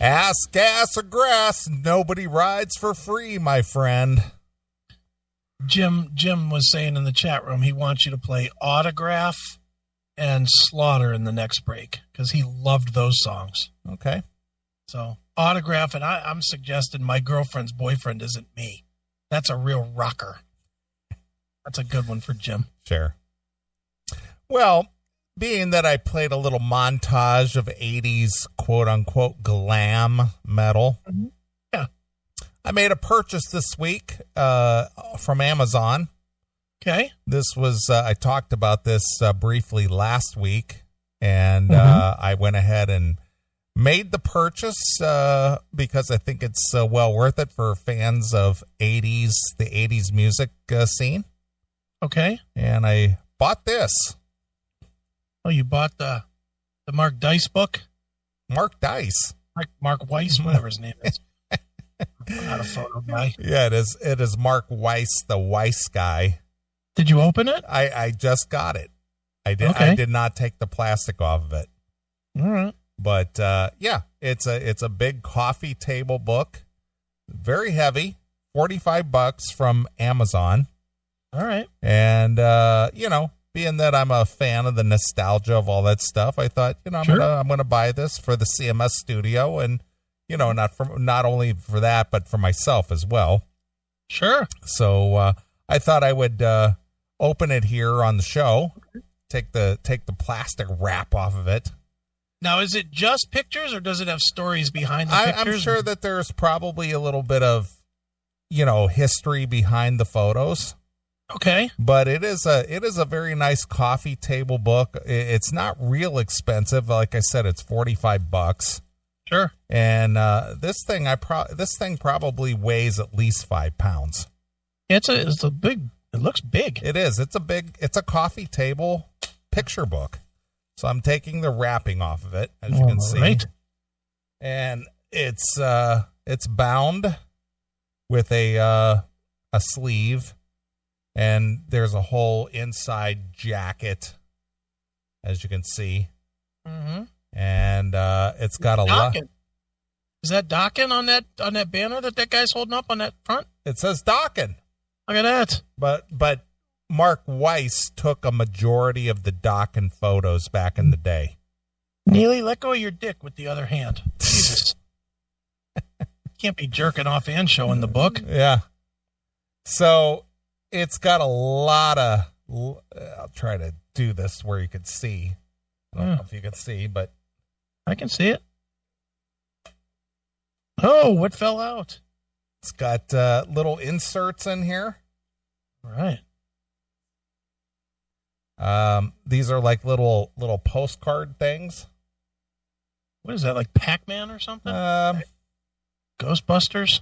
Ass, gas, or grass, nobody rides for free, my friend. Jim was saying in the chat room he wants you to play Autograph and Slaughter in the next break because he loved those songs. Okay. So Autograph, and I'm suggesting My Girlfriend's Boyfriend Isn't Me. That's a real rocker. That's a good one for Jim. Sure. Well, being that I played a little montage of 80s quote-unquote glam metal, yeah, I made a purchase this week from Amazon. Okay. This was, I talked about this briefly last week, and I went ahead and made the purchase because I think it's well worth it for fans of the 80s music scene. Okay. And I bought this. Oh, you bought the Mark Dice book? Mark Dice. Mark Weiss, whatever his name is. I'm not a photo guy. Yeah, it is Mark Weiss, the Weiss guy. Did you open it? I just got it. I did. Okay. I did not take the plastic off of it. All right. But yeah, it's a big coffee table book, very heavy, $45 from Amazon. All right. And being that I'm a fan of the nostalgia of all that stuff, I thought, I'm gonna buy this for the CMS studio, and not only for that, but for myself as well. Sure. So I thought I would open it here on the show, take the plastic wrap off of it. Now, is it just pictures, or does it have stories behind the pictures? I'm sure that there's probably a little bit of, history behind the photos. Okay. But it is a very nice coffee table book. It's not real expensive. Like I said, it's $45. Sure. And this thing probably weighs at least 5 pounds. It looks big. It is. It's a coffee table picture book. So I'm taking the wrapping off of it, as you can see. Right. And it's bound with a sleeve, and there's a whole inside jacket, as you can see. Mm-hmm. And it's got a lot. Is that Dockin on that banner that guy's holding up on that front? It says Dockin. Look at that. But Mark Weiss took a majority of the Dockin photos back in the day. Neely, let go of your dick with the other hand. Jesus. Can't be jerking off and showing the book. Yeah. So it's got a lot of, I'll try to do this where you can see. I don't know if you can see, but I can see it. Oh, what fell out? It's got little inserts in here. All right. These are like little postcard things. What is that, like Pac-Man or something? Ghostbusters?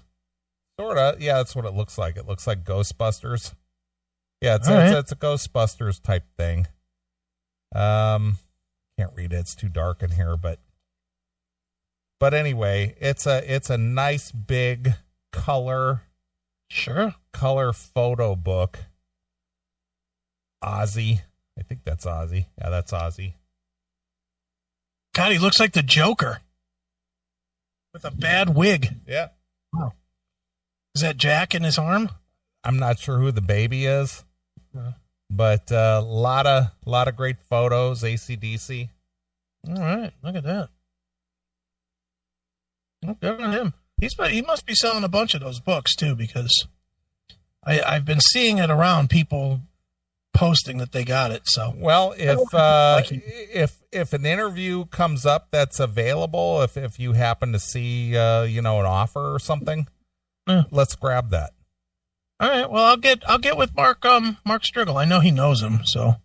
Sorta. Yeah, that's what it looks like. It looks like Ghostbusters. Yeah, it's a Ghostbusters type thing. Can't read it. It's too dark in here, but anyway, it's a nice big color photo book. Ozzy. I think that's Ozzy. Yeah, that's Ozzy. God, he looks like the Joker with a bad wig. Yeah. Oh. Is that Jack in his arm? I'm not sure who the baby is, but a lot of great photos. AC/DC. All right, look at that. Good on him. He must be selling a bunch of those books too, because I've been seeing it around, people posting that they got it. So well, if an interview comes up that's available, if you happen to see an offer or something, let's grab that. All right. Well, I'll get with Mark Striggle. I know he knows him, so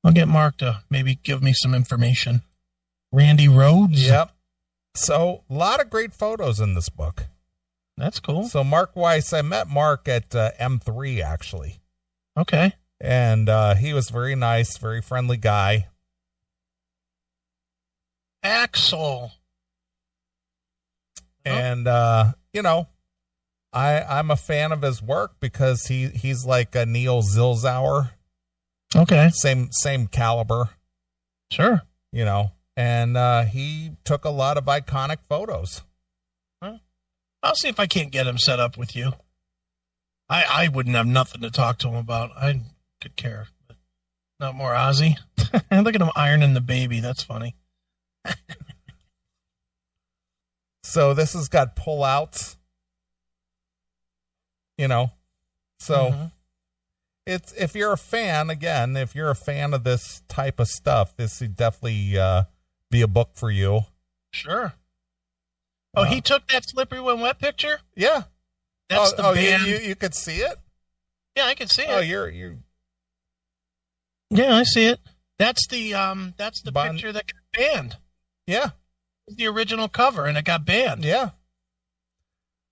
I'll get Mark to maybe give me some information. Randy Rhodes. Yep. So a lot of great photos in this book. That's cool. So Mark Weiss, I met Mark at M3 actually. Okay. And he was very nice, very friendly guy. Axel. And I'm a fan of his work because he's like a Neil Zilzauer. Okay. Same caliber. Sure. and he took a lot of iconic photos. I'll see if I can't get him set up with you. I wouldn't have nothing to talk to him about. I could care, but not more Ozzy. Look at him ironing the baby. That's funny. So this has got pullouts, So it's, if you're a fan, again, if you're a fan of this type of stuff, this would definitely be a book for you. Sure. Oh, he took that Slippery When Wet picture? Yeah. That's the band. You could see it? Yeah, I can see it. Oh, you're. Yeah, I see it. That's the picture that got banned. Yeah. The original cover, and it got banned. Yeah.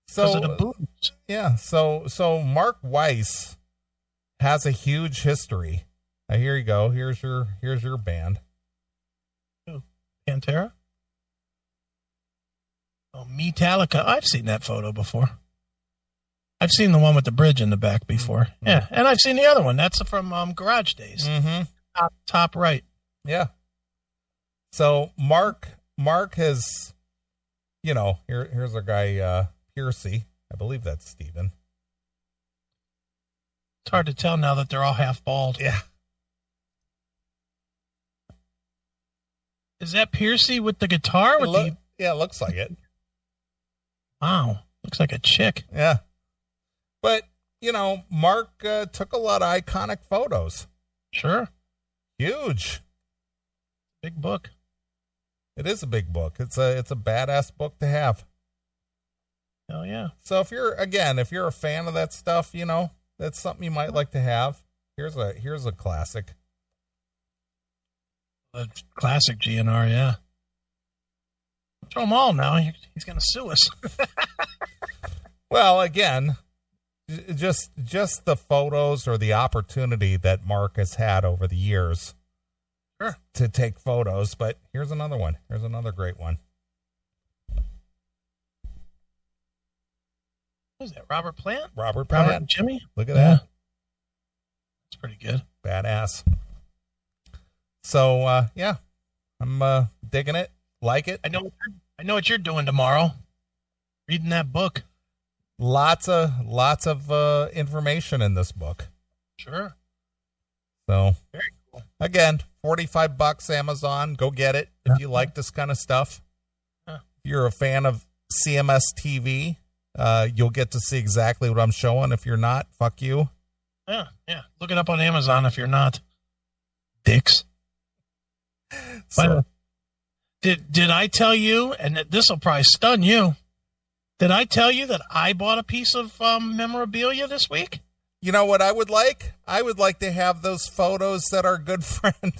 Because of the boobs. Yeah. So Mark Weiss has a huge history. Here you go. Here's your band. Oh, Pantera? Oh, Metallica. I've seen that photo before. I've seen the one with the bridge in the back before. Mm-hmm. Yeah, and I've seen the other one. That's from Garage Days. Mm-hmm. Top right. Yeah. So Mark has, here's our guy Piercy. I believe that's Steven. It's hard to tell now that they're all half bald. Yeah. Is that Piercy with the guitar? Yeah, it looks like it. Wow. Looks like a chick. Yeah. But, Mark took a lot of iconic photos. Sure. Huge. Big book. It is a big book. It's a badass book to have. Hell yeah. So if you're a fan of that stuff, that's something you might like to have. Here's a classic. A classic GNR, yeah. Throw them all now. He's going to sue us. Well, again, just the photos or the opportunity that Mark has had over the years to take photos. But here's another one. Here's another great one. Who's that? Robert Plant? Robert Plant. And Jimmy? Look at that. That's pretty good. Badass. So, I'm digging it. Like it. I know what you're doing tomorrow. Reading that book. Lots of information in this book. Sure. So, very cool. Again, $45 Amazon. Go get it if you like this kind of stuff. If you're a fan of CMS TV, you'll get to see exactly what I'm showing. If you're not, fuck you. Yeah. Look it up on Amazon if you're not. Dicks. So, Did I tell you, and this will probably stun you, did I tell you that I bought a piece of memorabilia this week? You know what I would like? I would like to have those photos that our good friend.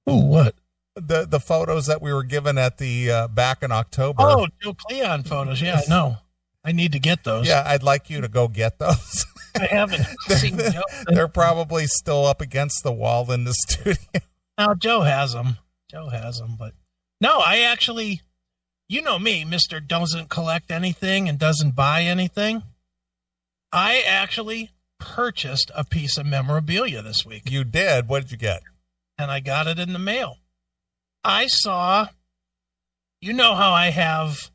Ooh, what? The photos that we were given at the back in October. Oh, Joe Cleon photos. Yeah, no. I need to get those. Yeah, I'd like you to go get those. I haven't seen Joe. They're probably still up against the wall in the studio. No, Joe has them. But no, I actually, you know me, Mr. Doesn't collect anything and doesn't buy anything. I actually purchased a piece of memorabilia this week. You did? What did you get? And I got it in the mail. I saw, you know how I have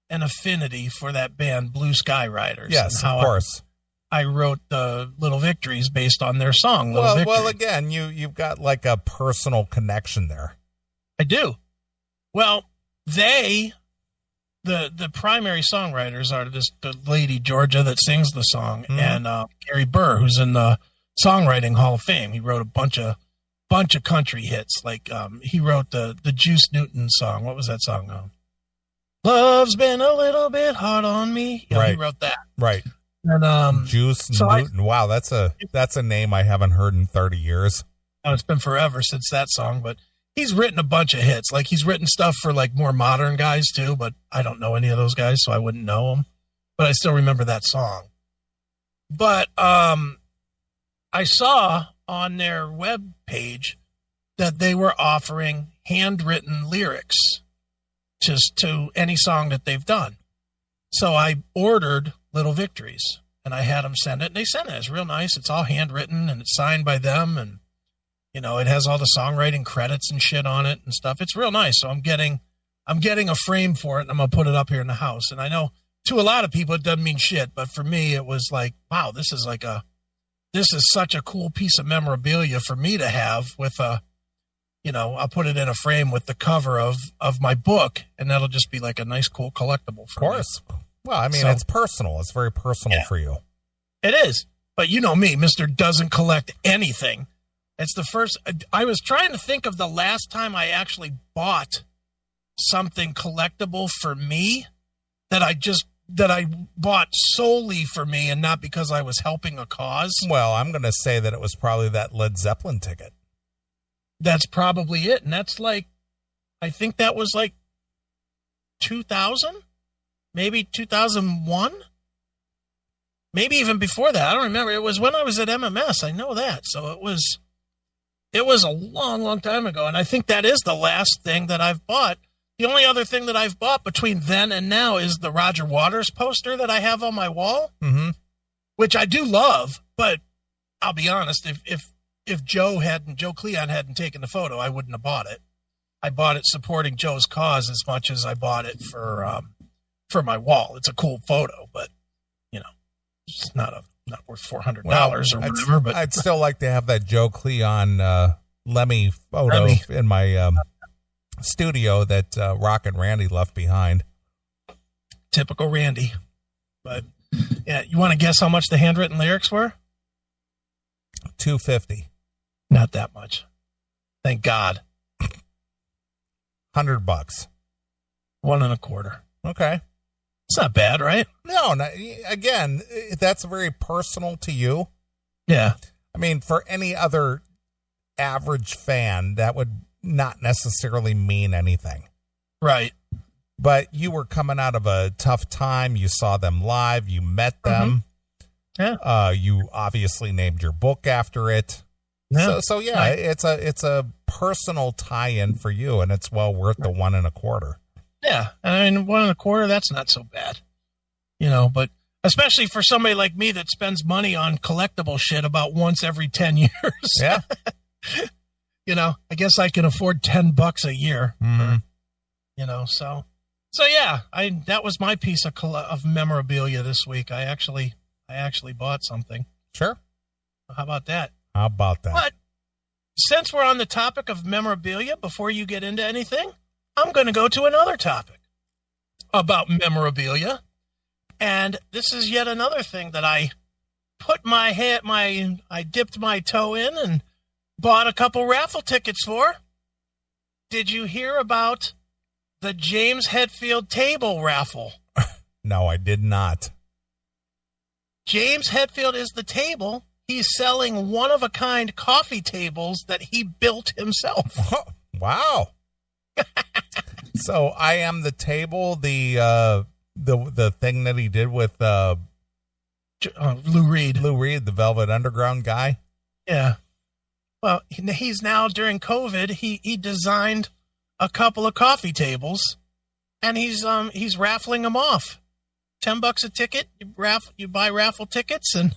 an affinity for that band Blue Sky Riders. Yes, of course. I wrote the Little Victories based on their song, Little Victory. Well, again, you've got like a personal connection there. I do. Well, the primary songwriters are the lady Georgia that sings the song, and Gary Burr, who's in the Songwriting Hall of Fame. He wrote a bunch of country hits. Like he wrote the Juice Newton song. What was that song? Love's been a little bit hard on me. Yeah, right. He wrote that. Right. And Juice Newton. Wow, that's a name I haven't heard in 30 years. Oh, it's been forever since that song, but he's written a bunch of hits. Like he's written stuff for like more modern guys too, but I don't know any of those guys, so I wouldn't know them. But I still remember that song. But I saw on their web page that they were offering handwritten lyrics just to any song that they've done. So I ordered Little Victories, and I had them send it, and they sent it. It's real nice. It's all handwritten, and it's signed by them, and It has all the songwriting credits and shit on it and stuff. It's real nice. So I'm getting a frame for it, and I'm going to put it up here in the house. And I know to a lot of people it doesn't mean shit, but for me it was like, wow, this is such a cool piece of memorabilia for me to have with I'll put it in a frame with the cover of my book, and that'll just be like a nice, cool collectible for me. Of course. Well, I mean, it's personal. It's very personal for you. It is. But you know me, Mr. Doesn't collect anything. It's the first. I was trying to think of the last time I actually bought something collectible for me that I bought solely for me and not because I was helping a cause. Well, I'm going to say that it was probably that Led Zeppelin ticket. That's probably it. And that's like, I think that was like 2000, maybe 2001, maybe even before that. I don't remember. It was when I was at MMS. I know that. So it was a long, long time ago. And I think that is the last thing that I've bought. The only other thing that I've bought between then and now is the Roger Waters poster that I have on my wall, which I do love. But I'll be honest, if Joe Cleon hadn't taken the photo, I wouldn't have bought it. I bought it supporting Joe's cause as much as I bought it for my wall. It's a cool photo, but it's not worth $400 or whatever. But I'd still like to have that Joe Cleon Lemmy photo in my studio that Rock and Randy left behind. Typical Randy. But yeah, you want to guess how much the handwritten lyrics were? $250. Not that much. Thank God. $100. $1 125. Okay. It's not bad, right? No, again, that's very personal to you. Yeah. I mean, for any other average fan, that would not necessarily mean anything. Right. But you were coming out of a tough time. You saw them live. You met them. Yeah. You obviously named your book after it. Yeah. So yeah, right. It's a personal tie-in for you, and it's well worth the $1 125. Yeah, I mean, $1 125, that's not so bad, but especially for somebody like me that spends money on collectible shit about once every 10 years. Yeah. I guess I can afford $10 a year. So yeah, that was my piece of memorabilia this week. I actually bought something. Sure. How about that? But since we're on the topic of memorabilia, before you get into anything, I'm going to go to another topic about memorabilia. And this is yet another thing that I put I dipped my toe in and bought a couple raffle tickets for. Did you hear about the James Hetfield table raffle? No, I did not. James Hetfield is the table. He's selling one-of-a-kind coffee tables that he built himself. Oh, wow. So I am the table, the thing that he did with Lou Reed. Lou Reed, the Velvet Underground guy. Yeah. Well, he's now, during COVID, he designed a couple of coffee tables, and he's raffling them off. $10 a ticket. You buy raffle tickets, and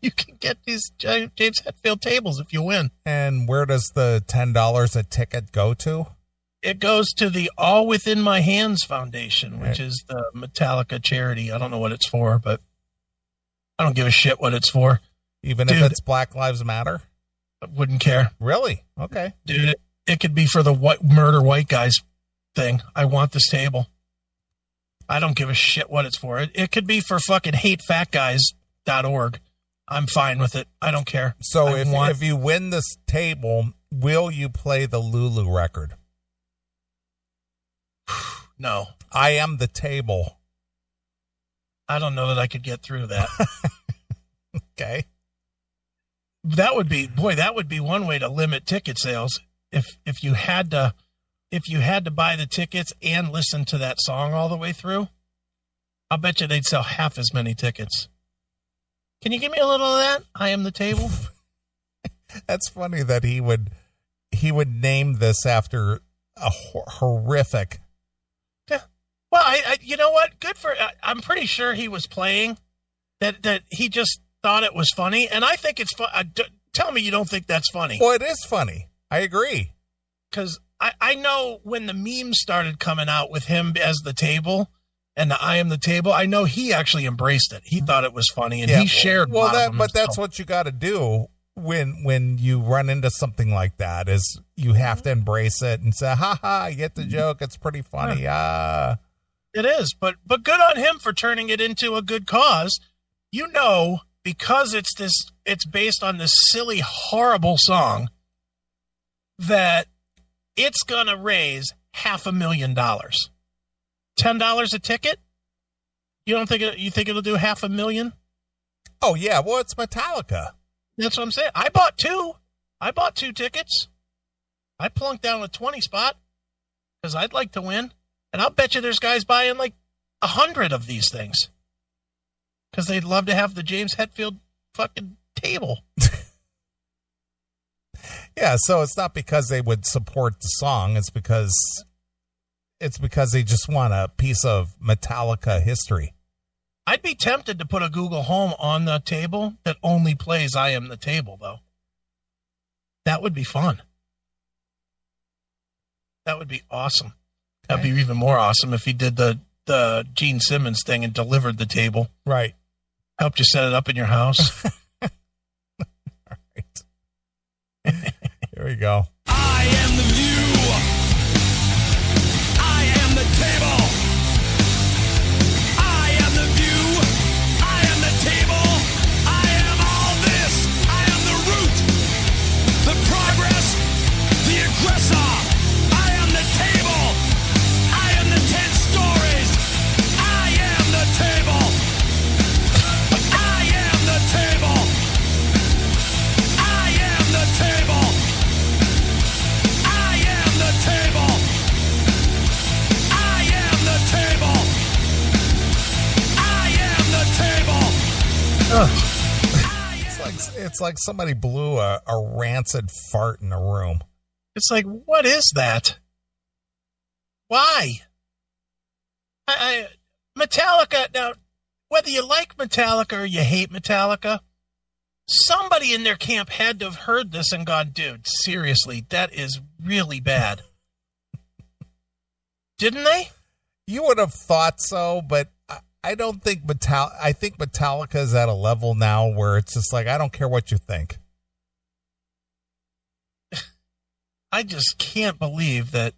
you can get these James Hetfield tables if you win. And where does the $10 a ticket go to? It goes to the All Within My Hands Foundation, which is the Metallica charity. I don't know what it's for, but I don't give a shit what it's for. Even if it's Black Lives Matter? I wouldn't care. Really? Okay. Dude, it could be for the murder white guys thing. I want this table. I don't give a shit what it's for. It could be for fucking hatefatguys.org. I'm fine with it. I don't care. So if you win this table, will you play the Lulu record? No. I Am the Table. I don't know that I could get through that. Okay. That would be one way to limit ticket sales. If you had to buy the tickets and listen to that song all the way through, I'll bet you they'd sell half as many tickets. Can you give me a little of that? I Am the Table. That's funny that he would name this after a horrific. Yeah. Well, I you know what? Good for. I'm pretty sure he was playing that he just thought it was funny, and I think it's fun. Tell me you don't think that's funny. Well, it is funny. I agree. Because I know when the memes started coming out with him as the table and the I am the table, I know he actually embraced it. He thought it was funny, and he shared. Well, that's what you got to do when you run into something like that. Is you have to embrace it and say, "Ha ha, I get the joke. It's pretty funny." It is, but good on him for turning it into a good cause. You know, because it's based on this silly, horrible song, that it's gonna raise $500,000. $10 a ticket? You don't think you think it'll do $500,000? Oh yeah, well it's Metallica. That's what I'm saying. I bought two tickets. I plunked down a 20 spot because I'd like to win, and I'll bet you there's guys buying like 100 of these things because they'd love to have the James Hetfield fucking table. Yeah, so it's not because they would support the song. It's because they just want a piece of Metallica history. I'd be tempted to put a Google Home on the table that only plays I Am the Table, though. That would be fun. That would be awesome. Okay. That'd be even more awesome if he did the Gene Simmons thing and delivered the table. Right. Helped you set it up in your house. All right. Here we go. I am the view. I am the table. I am the view. I am the table. I am all this. I am the root, the progress, the aggressor. I am the table. I am the 10 stories. I am the table. I am the table. I am the table. I am the table. I am the table. I am the table. It's like somebody blew a rancid fart in a room. It's like, what is that? Why? Metallica, now, whether you like Metallica or you hate Metallica, somebody in their camp had to have heard this and gone, dude, seriously, that is really bad. Didn't they? You would have thought so, but I don't think I think Metallica is at a level now where it's just like, I don't care what you think. I just can't believe that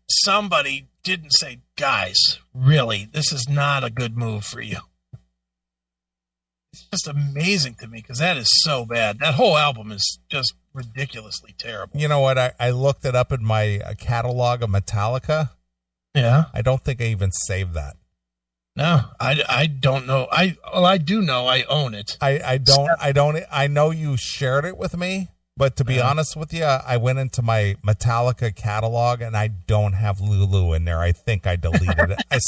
somebody didn't say, guys, really, this is not a good move for you. It's just amazing to me because that is so bad. That whole album is just ridiculously terrible. You know what? I looked it up in my catalog of Metallica. Yeah. I don't think I even saved that. No, I don't know. I do know I own it. I know you shared it with me, but to be honest with you, I went into my Metallica catalog and I don't have Lulu in there. I think I deleted it. I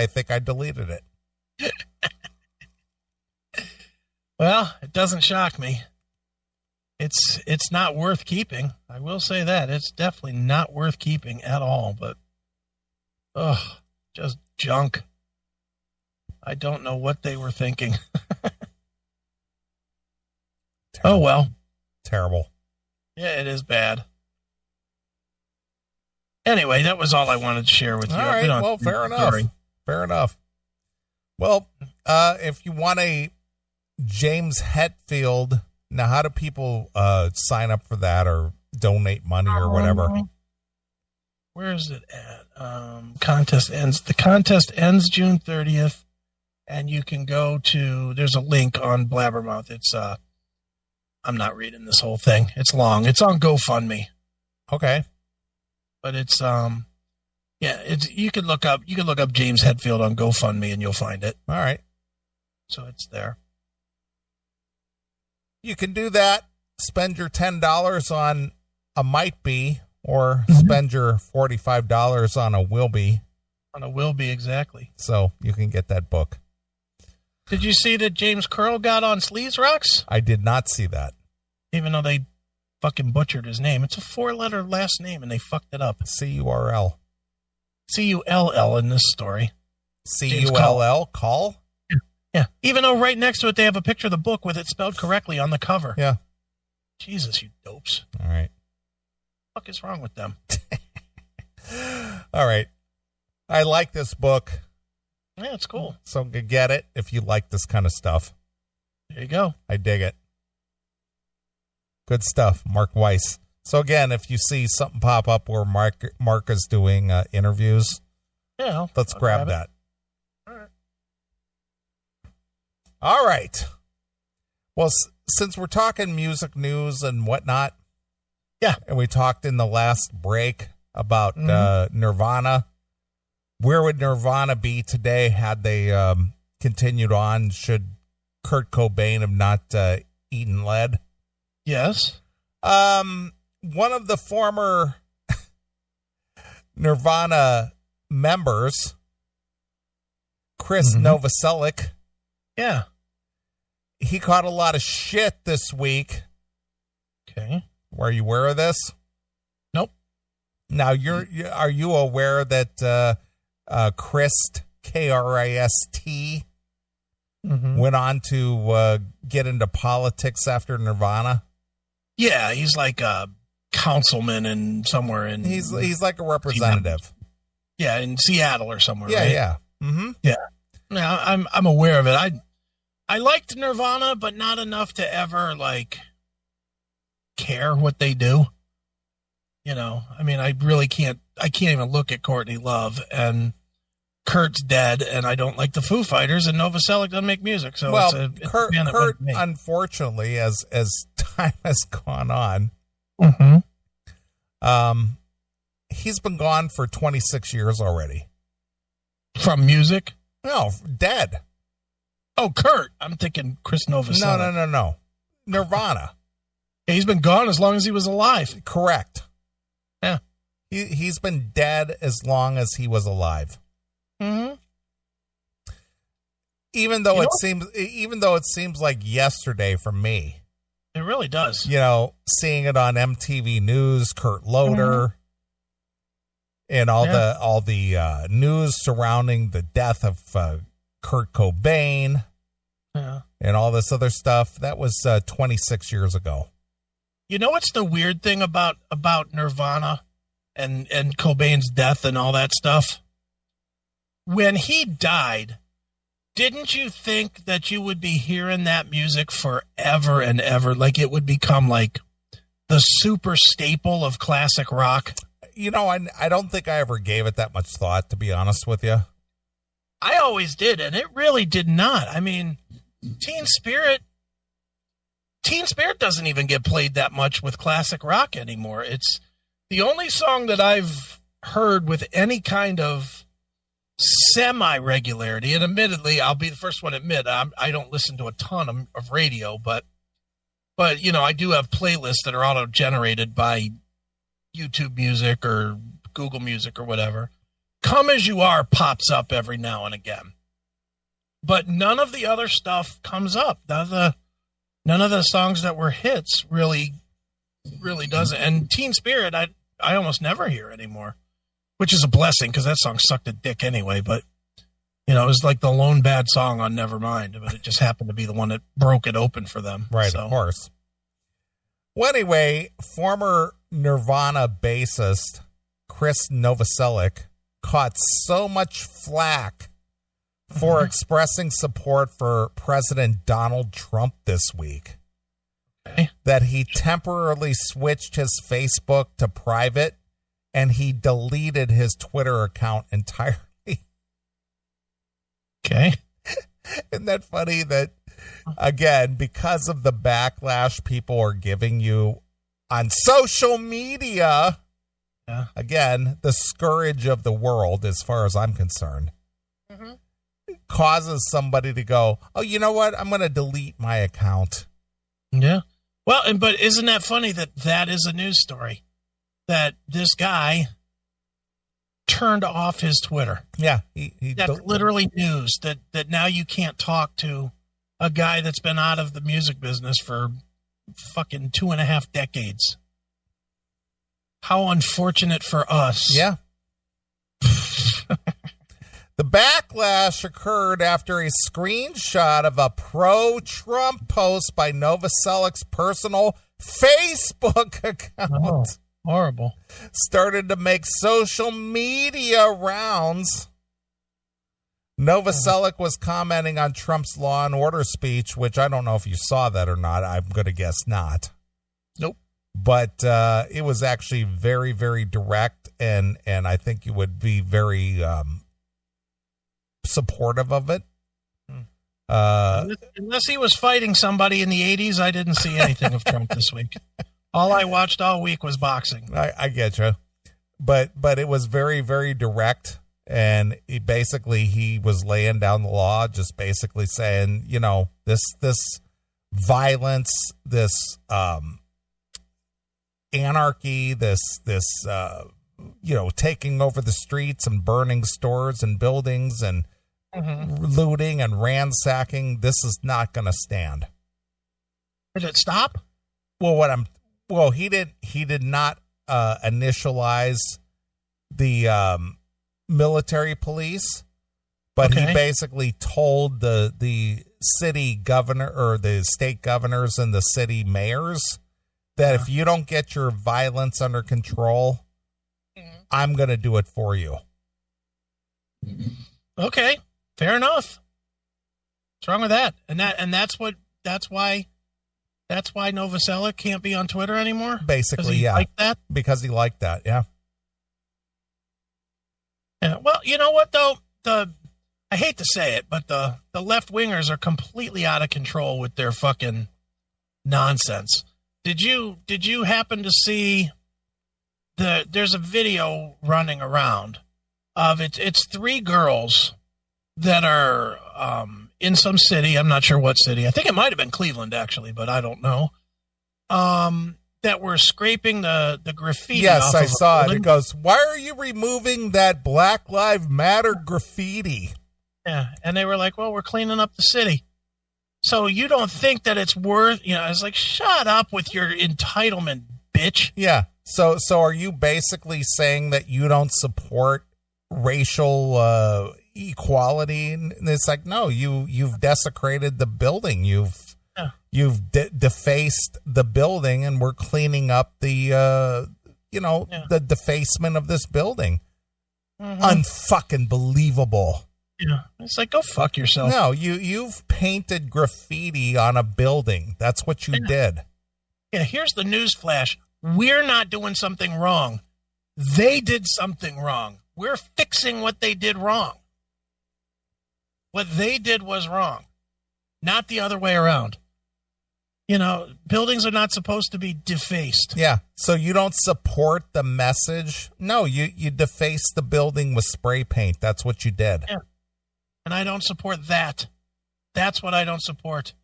think I deleted it. Well, it doesn't shock me. It's not worth keeping. I will say that. It's definitely not worth keeping at all, but just junk. I don't know what they were thinking. Oh, well. Terrible. Yeah, it is bad. Anyway, that was all I wanted to share with you. All right, well, fair enough. Fair enough. Well, if you want a James Hetfield, now how do people sign up for that or donate money or whatever? Where is it at? Contest ends. The contest ends June 30th, and you can go to, there's a link on Blabbermouth. It's, I'm not reading this whole thing. It's long. It's on GoFundMe. Okay. But it's, you can look up James Hetfield on GoFundMe and you'll find it. All right. So it's there. You can do that. Spend your $10 on a might be, or spend your $45 on a will be. On a will be, exactly. So you can get that book. Did you see that James Curl got on Sleaze Rocks? I did not see that. Even though they fucking butchered his name. It's a 4-letter last name and they fucked it up. C-U-R-L. C-U-L-L in this story. C-U-L-L? Call? Yeah. Even though right next to it, they have a picture of the book with it spelled correctly on the cover. Yeah. Jesus, you dopes. All right. What the fuck is wrong with them? All right. I like this book. Yeah, it's cool. So get it if you like this kind of stuff. There you go. I dig it. Good stuff, Mark Weiss. So again, if you see something pop up where Mark is doing interviews, yeah, let's grab that. All right. All right. Well, since we're talking music news and whatnot, yeah, and we talked in the last break about Nirvana, where would Nirvana be today had they continued on? Should Kurt Cobain have not eaten lead? Yes. One of the former Nirvana members, Chris Novoselic, yeah, he caught a lot of shit this week. Okay. Were you aware of this? Nope. Now, are you aware that Christ, K-R-I-S-T, went on to get into politics after Nirvana? Yeah, he's like a councilman in somewhere in. He's like a representative. Yeah, in Seattle or somewhere. Yeah, right? yeah. Mm-hmm. Yeah. Yeah, I'm aware of it. I liked Nirvana, but not enough to ever like care what they do. You know, I mean, I can't even look at Courtney Love, and Kurt's dead, and I don't like the Foo Fighters, and Novoselic doesn't make music. So it's Kurt unfortunately, as time has gone on, he's been gone for 26 years already. From music? No, dead. Oh, Kurt. I'm thinking Chris Novoselic. No. Nirvana. Yeah, he's been gone as long as he was alive. Correct. Yeah. He's been dead as long as he was alive. Mm-hmm. Even though it seems like yesterday for me. It really does. You know, seeing it on MTV News, Kurt Loder, and all the news surrounding the death of Kurt Cobain, and all this other stuff. That was 26 years ago. You know what's the weird thing about Nirvana and Cobain's death and all that stuff? When he died, didn't you think that you would be hearing that music forever and ever? Like it would become like the super staple of classic rock? You know, I don't think I ever gave it that much thought, to be honest with you. I always did, and it really did not. I mean, Teen Spirit doesn't even get played that much with classic rock anymore. It's the only song that I've heard with any kind of semi-regularity, and admittedly, I'll be the first one to admit I don't listen to a ton of radio, but you know, I do have playlists that are auto-generated by YouTube Music or Google Music or whatever. Come As You Are pops up every now and again, but none of the other stuff comes up. None of the songs that were hits really doesn't. And Teen Spirit, I almost never hear anymore, which is a blessing because that song sucked a dick anyway. But you know, it was like the lone bad song on Nevermind, but it just happened to be the one that broke it open for them. Right, so. Of course. Well, anyway, former Nirvana bassist Chris Novoselic caught so much flack for expressing support for President Donald Trump this week that he temporarily switched his Facebook to private and he deleted his Twitter account entirely. Okay. Isn't that funny that, again, because of the backlash people are giving you on social media, again, the scourge of the world, as far as I'm concerned, causes somebody to go, oh, you know what? I'm going to delete my account. Yeah. Well, but isn't that funny that is a news story? That this guy turned off his Twitter. Yeah. That's literally news that now you can't talk to a guy that's been out of the music business for fucking 2.5 decades. How unfortunate for us. Yeah. The backlash occurred after a screenshot of a pro-Trump post by Novoselic's personal Facebook account Horrible. started to make social media rounds. Novoselic was commenting on Trump's Law and Order speech, which I don't know if you saw that or not. I'm going to guess not. Nope. But it was actually very, very direct, and I think you would be very supportive of it. Unless he was fighting somebody in the 80s, I didn't see anything of Trump this week. All I watched all week was boxing. I get you. But it was very, very direct. And he was laying down the law, just basically saying, you know, this violence, this anarchy, this taking over the streets and burning stores and buildings and looting and ransacking, this is not going to stand. Did it stop? Well, he did not initialize the military police, but he basically told the city governor or the state governors and the city mayors that if you don't get your violence under control, I'm going to do it for you. Okay, fair enough. What's wrong with that? And that's why Novoselic can't be on Twitter anymore. Basically, yeah, like that because he liked that, yeah. Yeah, well, you know what though? I hate to say it, but the left wingers are completely out of control with their fucking nonsense. Did you happen to see there's a video running around of it's three girls that are in some city. I'm not sure what city. I think it might have been Cleveland actually, but I don't know. That were scraping the graffiti. Yes, off I of saw building. it. It goes, why are you removing that Black Lives Matter graffiti? Yeah, and they were like, well, we're cleaning up the city. So you don't think that it's worth, it's like, shut up with your entitlement, bitch. Yeah. So are you basically saying that you don't support racial equality? And it's like, no, you've desecrated the building. You've defaced the building, and we're cleaning up the defacement of this building. Unfucking believable. Yeah, it's like, go fuck yourself. No, you've painted graffiti on a building. That's what you did. Yeah, here's the news flash. We're not doing something wrong. They did something wrong. We're fixing what they did wrong. What they did was wrong, not the other way around. Buildings are not supposed to be defaced. Yeah. So you don't support the message? No, you defaced the building with spray paint. That's what you did. Yeah. And I don't support that. That's what I don't support.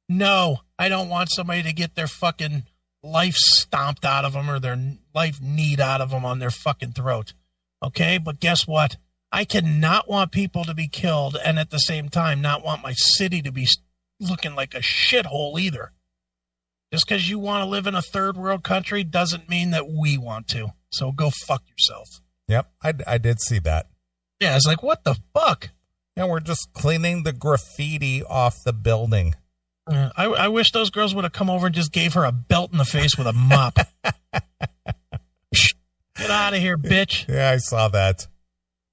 No, I don't want somebody to get their fucking life stomped out of them or their life kneed out of them on their fucking throat. Okay? But guess what? I cannot want people to be killed and at the same time not want my city to be looking like a shithole either. Just because you want to live in a third world country doesn't mean that we want to. So go fuck yourself. Yep, I did see that. Yeah, it's like, what the fuck? Yeah, we're just cleaning the graffiti off the building. I wish those girls would have come over and just gave her a belt in the face with a mop. Get out of here, bitch. Yeah, I saw that.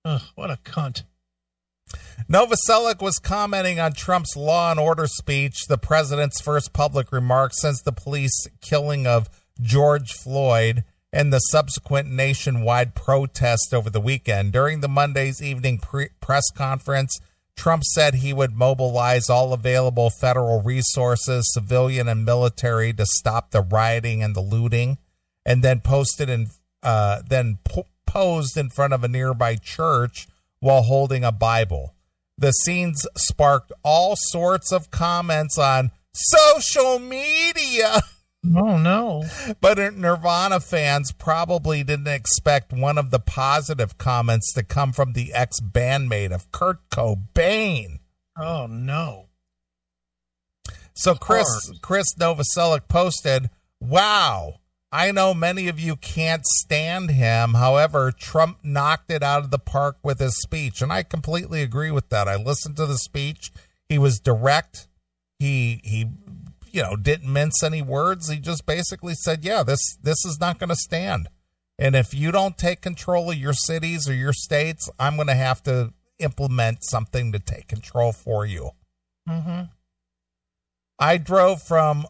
Ugh, what a cunt. Novoselic was commenting on Trump's Law and Order speech, the president's first public remark since the police killing of George Floyd and the subsequent nationwide protest over the weekend. During the Monday's evening press conference, Trump said he would mobilize all available federal resources, civilian and military, to stop the rioting and the looting, and then posed in front of a nearby church while holding a Bible. The scenes sparked all sorts of comments on social media. Oh, no. But Nirvana fans probably didn't expect one of the positive comments to come from the ex-bandmate of Kurt Cobain. Oh, no. So Chris Novoselic posted, wow, I know many of you can't stand him. However, Trump knocked it out of the park with his speech, and I completely agree with that. I listened to the speech. He was direct. He didn't mince any words. He just basically said, yeah, this is not going to stand. And if you don't take control of your cities or your states, I'm going to have to implement something to take control for you. Mm-hmm. I drove from,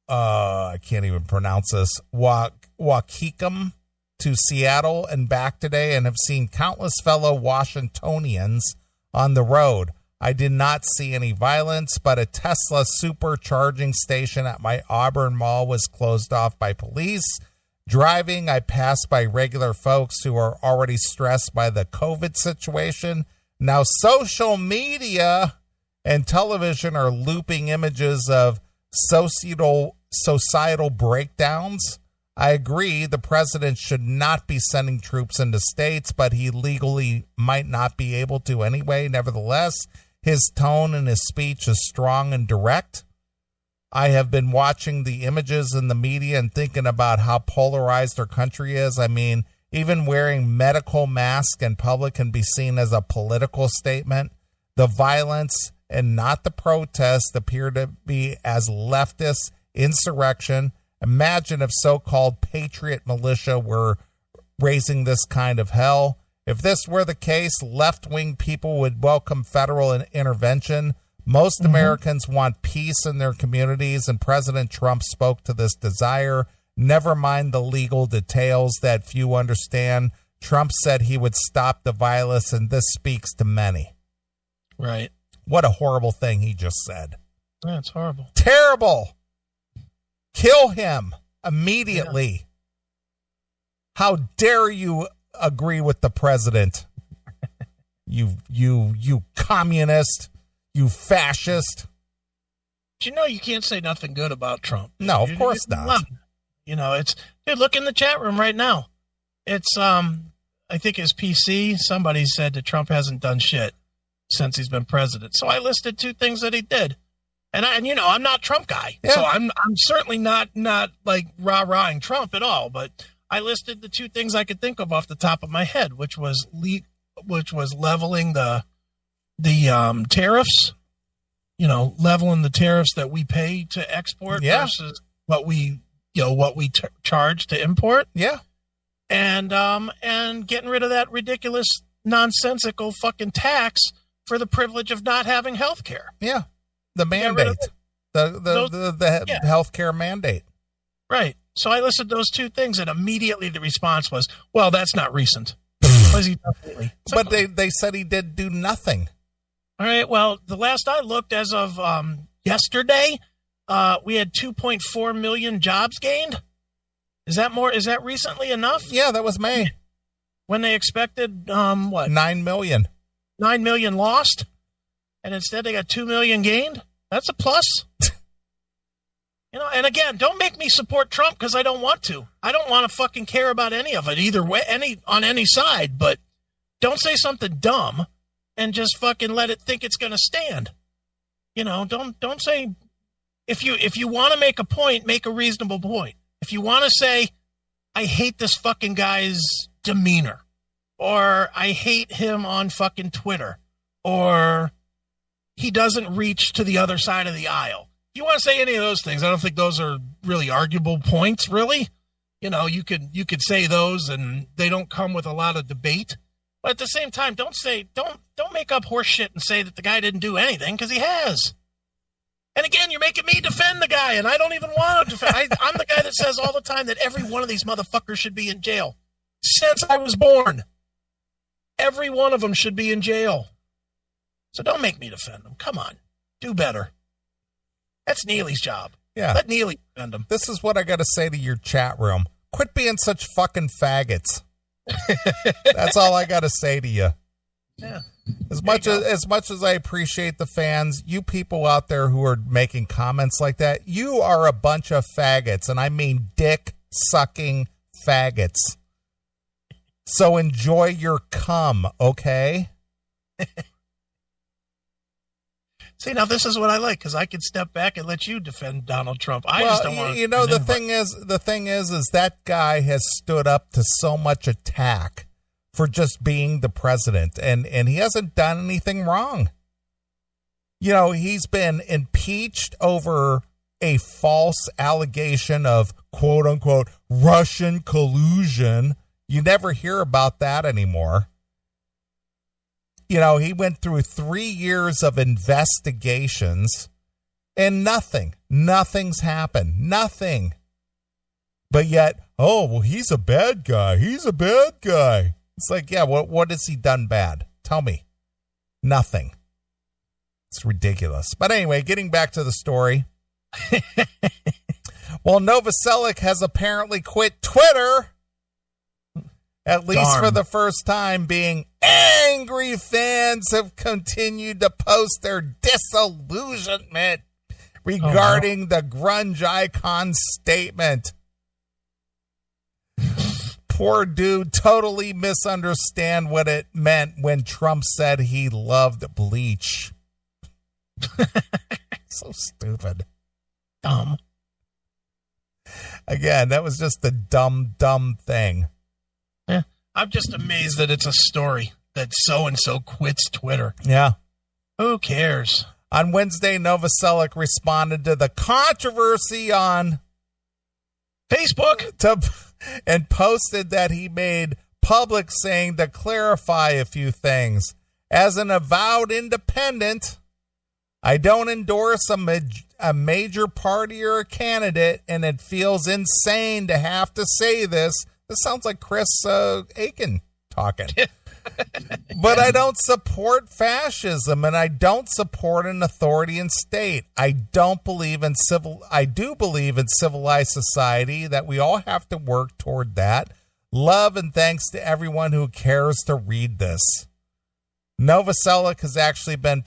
I can't even pronounce this, Waukegan to Seattle and back today, and have seen countless fellow Washingtonians on the road. I did not see any violence, but a Tesla supercharging station at my Auburn Mall was closed off by police. Driving, I passed by regular folks who are already stressed by the COVID situation. Now, social media and television are looping images of societal breakdowns. I agree the president should not be sending troops into states, but he legally might not be able to anyway. Nevertheless, his tone in his speech is strong and direct. I have been watching the images in the media and thinking about how polarized our country is. I mean, even wearing medical masks in public can be seen as a political statement. The violence and not the protests appear to be as leftist insurrection. Imagine if so-called patriot militia were raising this kind of hell. If this were the case, left-wing people would welcome federal intervention. Most Americans want peace in their communities, and President Trump spoke to this desire. Never mind the legal details that few understand. Trump said he would stop the violence, and this speaks to many. Right. What a horrible thing he just said. Yeah, it's horrible. Terrible. Kill him immediately. Yeah. How dare you agree with the president? You communist. You fascist. But you know you can't say nothing good about Trump. No, of course not. You know, it's, dude, look in the chat room right now. It's, I think his PC, somebody said that Trump hasn't done shit since he's been president. So I listed 2 things that he did. And I'm not a Trump guy. Yeah. So I'm certainly not like rah-rahing Trump at all, but I listed the 2 things I could think of off the top of my head, which was leveling the tariffs, leveling the tariffs that we pay to export versus what we charge to import. Yeah. And getting rid of that ridiculous, nonsensical fucking tax for the privilege of not having health care. Yeah. The mandate, the health care mandate. Right. So I listed those 2 things, and immediately the response was, well, that's not recent. But they said he did do nothing. All right. Well, the last I looked, as of yesterday, we had 2.4 million jobs gained. Is that more? Is that recently enough? Yeah, that was May. When they expected, 9 million. 9 million lost, and instead they got 2 million gained. That's a plus. And again, don't make me support Trump because I don't want to. I don't want to fucking care about any of it either way, on any side. But don't say something dumb and just fucking let it think it's going to stand. Don't say, if you want to make a point, make a reasonable point. If you want to say, I hate this fucking guy's demeanor, or I hate him on fucking Twitter, or he doesn't reach to the other side of the aisle. If you want to say any of those things, I don't think those are really arguable points, really. You could say those and they don't come with a lot of debate. But at the same time, don't make up horse shit and say that the guy didn't do anything, because he has. And again, you're making me defend the guy, and I don't even want to defend. I'm the guy that says all the time that every one of these motherfuckers should be in jail. Since I was born. Every one of them should be in jail. So don't make me defend them. Come on. Do better. That's Neely's job. Yeah. Let Neely defend them. This is what I got to say to your chat room. Quit being such fucking faggots. That's all I got to say to you. Yeah. As much as I appreciate the fans, you people out there who are making comments like that, you are a bunch of faggots, and I mean dick-sucking faggots. So enjoy your cum, okay? See, now this is what I like, because I can step back and let you defend Donald Trump. I just don't want to. You know, the thing is that guy has stood up to so much attack for just being the president, and he hasn't done anything wrong. You know, he's been impeached over a false allegation of quote unquote Russian collusion. You never hear about that anymore. You know, he went through 3 years of investigations and nothing's happened. Nothing. But yet, oh, well, he's a bad guy. He's a bad guy. It's like, yeah, what has he done bad? Tell me. Nothing. It's ridiculous. But anyway, getting back to the story. Well, Novoselic has apparently quit Twitter, at least for the first time, being angry fans have continued to post their disillusionment regarding the grunge icon statement. Poor dude totally misunderstand what it meant when Trump said he loved bleach. So stupid. Dumb. Again, that was just the dumb thing. Yeah, I'm just amazed that it's a story that so-and-so quits Twitter. Yeah. Who cares? On Wednesday, Novoselic responded to the controversy on Facebook and posted that he made public saying to clarify a few things. As an avowed independent, I don't endorse a major party or a candidate, and it feels insane to have to say this. This sounds like Chris Aiken talking. But I don't support fascism, and I don't support an authoritarian state. I do believe in civilized society, that we all have to work toward that. Love and thanks to everyone who cares to read this. Novoselic has actually been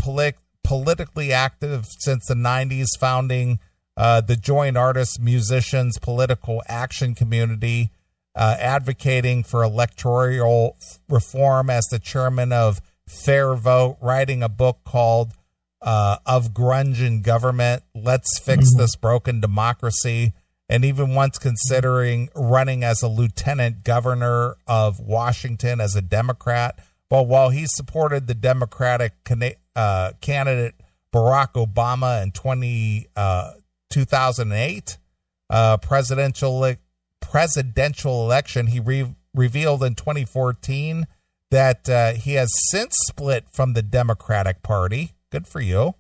politically active since the 90s, founding the Joint Artists Musicians Political Action Community, advocating for electoral reform as the chairman of Fair Vote, writing a book called Of Grunge in Government, Let's Fix This Broken Democracy, and even once considering running as a lieutenant governor of Washington as a Democrat. But while he supported the Democratic candidate Barack Obama in 2008 presidential election, he revealed in 2014 that he has since split from the Democratic Party. Good for you.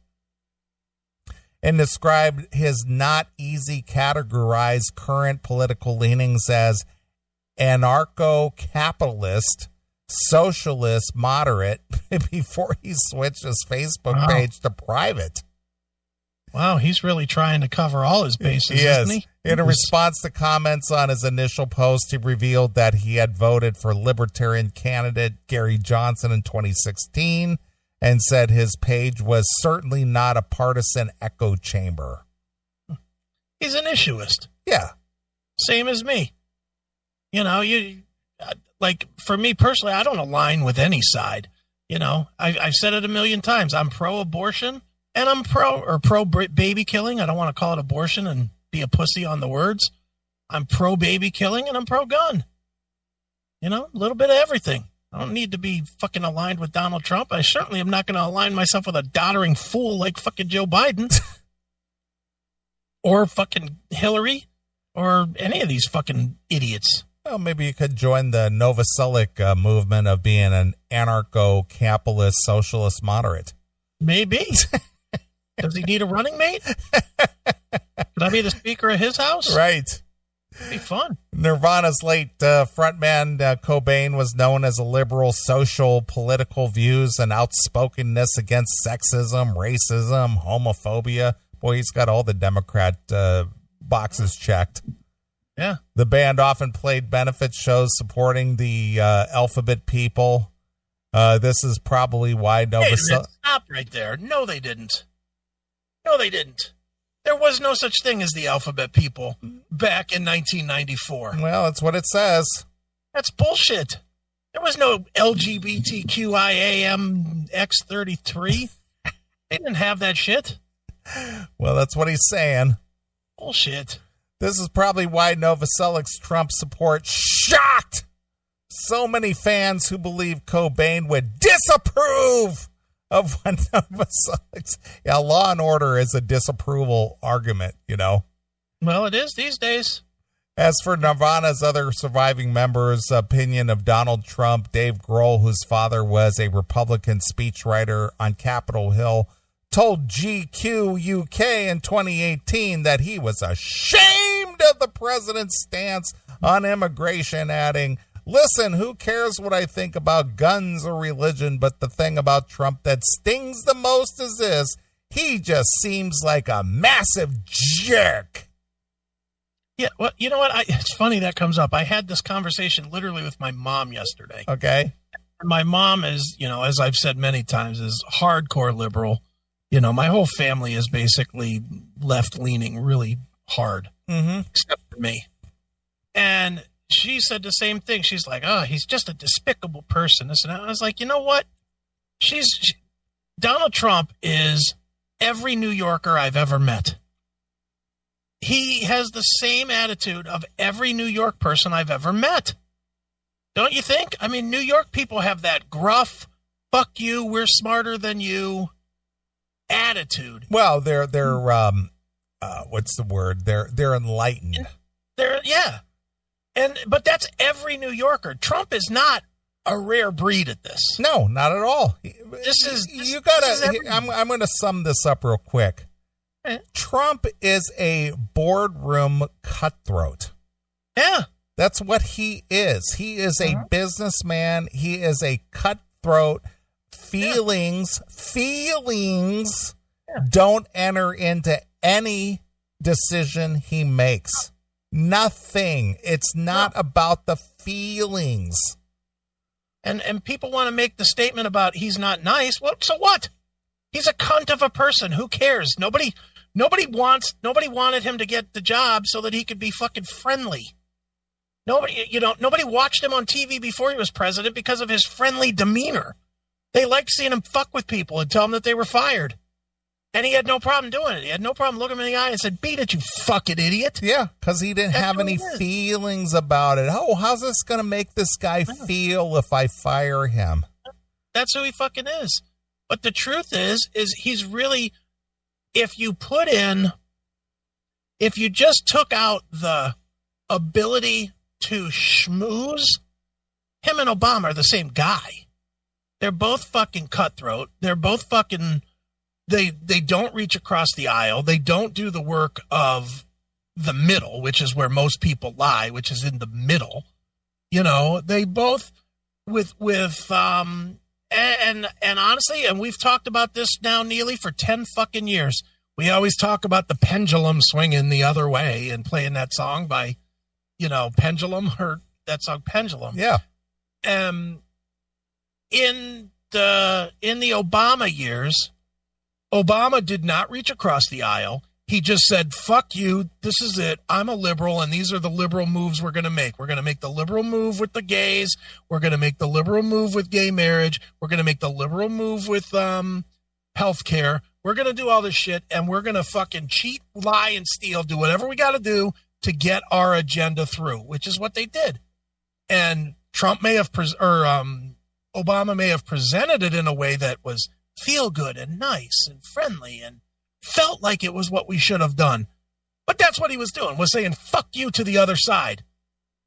And described his not easy categorized current political leanings as anarcho-capitalist, socialist, moderate before he switched his Facebook page to private. Wow, he's really trying to cover all his bases, isn't he? In a response to comments on his initial post, he revealed that he had voted for Libertarian candidate Gary Johnson in 2016 and said his page was certainly not a partisan echo chamber. He's an issuist. Yeah. Same as me. You know, like, for me personally, I don't align with any side. You know, I've said it a million times. I'm pro-abortion and I'm pro-baby killing. I don't want to call it abortion and be a pussy on the words. I'm pro-baby killing and I'm pro-gun. You know, a little bit of everything. I don't need to be fucking aligned with Donald Trump. I certainly am not going to align myself with a doddering fool like fucking Joe Biden or fucking Hillary or any of these fucking idiots. Well, maybe you could join the Novoselic movement of being an anarcho-capitalist socialist moderate. Maybe. Does he need a running mate? Could I be the speaker of his house? Right. It'd be fun. Nirvana's late frontman Cobain was known as a liberal, social, political views and outspokenness against sexism, racism, homophobia. Boy, he's got all the Democrat boxes checked. Yeah. The band often played benefit shows supporting the alphabet people. This is probably why Novoselic... Stop right there. No, they didn't. No, they didn't. There was no such thing as the alphabet people back in 1994. Well, that's what it says. That's bullshit. There was no LGBTQIAMX33. They didn't have that shit. Well, that's what he's saying. Bullshit. This is probably why Novoselic's Trump support shocked so many fans who believe Cobain would disapprove of what Novoselic's. Yeah, Law and Order is a disapproval argument, you know. Well, it is these days. As for Nirvana's other surviving members' opinion of Donald Trump, Dave Grohl, whose father was a Republican speechwriter on Capitol Hill, told GQ UK in 2018 that he was ashamed of the president's stance on immigration, adding, "Listen, who cares what I think about guns or religion, but the thing about Trump that stings the most is this. He just seems like a massive jerk." Yeah, well, you know what? It's funny that comes up. I had this conversation literally with my mom yesterday. Okay. My mom is, you know, as I've said many times, is hardcore liberal. You know, my whole family is basically left-leaning really hard, except for me. And she said the same thing. She's like, "Oh, he's just a despicable person." This and that. I was like, you know what? Donald Trump is every New Yorker I've ever met. He has the same attitude of every New York person I've ever met. Don't you think? I mean, New York people have that gruff, "fuck you, we're smarter than you" attitude. Well, they're what's the word? They're enlightened. But that's every New Yorker. Trump is not a rare breed at this. No, not at all. I'm going to sum this up real quick. Trump is a boardroom cutthroat. Yeah. That's what he is. He is a businessman. He is a cutthroat. Feelings don't enter into any decision he makes. Nothing. It's not about the feelings. And people want to make the statement about he's not nice. Well, so what? He's a cunt of a person. Who cares? Nobody wanted him to get the job so that he could be fucking friendly. Nobody watched him on TV before he was president because of his friendly demeanor. They liked seeing him fuck with people and tell them that they were fired. And he had no problem doing it. He had no problem looking him in the eye and said, "Beat it, you fucking idiot." Yeah, because he didn't have any feelings about it. Oh, how's this going to make this guy feel if I fire him? That's who he fucking is. But the truth is he's really, if you just took out the ability to schmooze, him and Obama are the same guy. They're both fucking cutthroat. They're both fucking, they don't reach across the aisle. They don't do the work of the middle, which is where most people lie, which is in the middle. You know, they both and honestly, and we've talked about this now, Neely, for 10 fucking years. We always talk about the pendulum swinging the other way and playing that song by, Pendulum, or that song Pendulum. Yeah. In the Obama years, Obama did not reach across the aisle. He just said, "Fuck you. This is it. I'm a liberal, and these are the liberal moves we're going to make. We're going to make the liberal move with the gays. We're going to make the liberal move with gay marriage. We're going to make the liberal move with healthcare. We're going to do all this shit, and we're going to fucking cheat, lie, and steal, do whatever we got to do to get our agenda through," which is what they did. And Trump may have, Obama may have presented it in a way that was feel good and nice and friendly and felt like it was what we should have done. But that's what he was doing, was saying, "Fuck you" to the other side.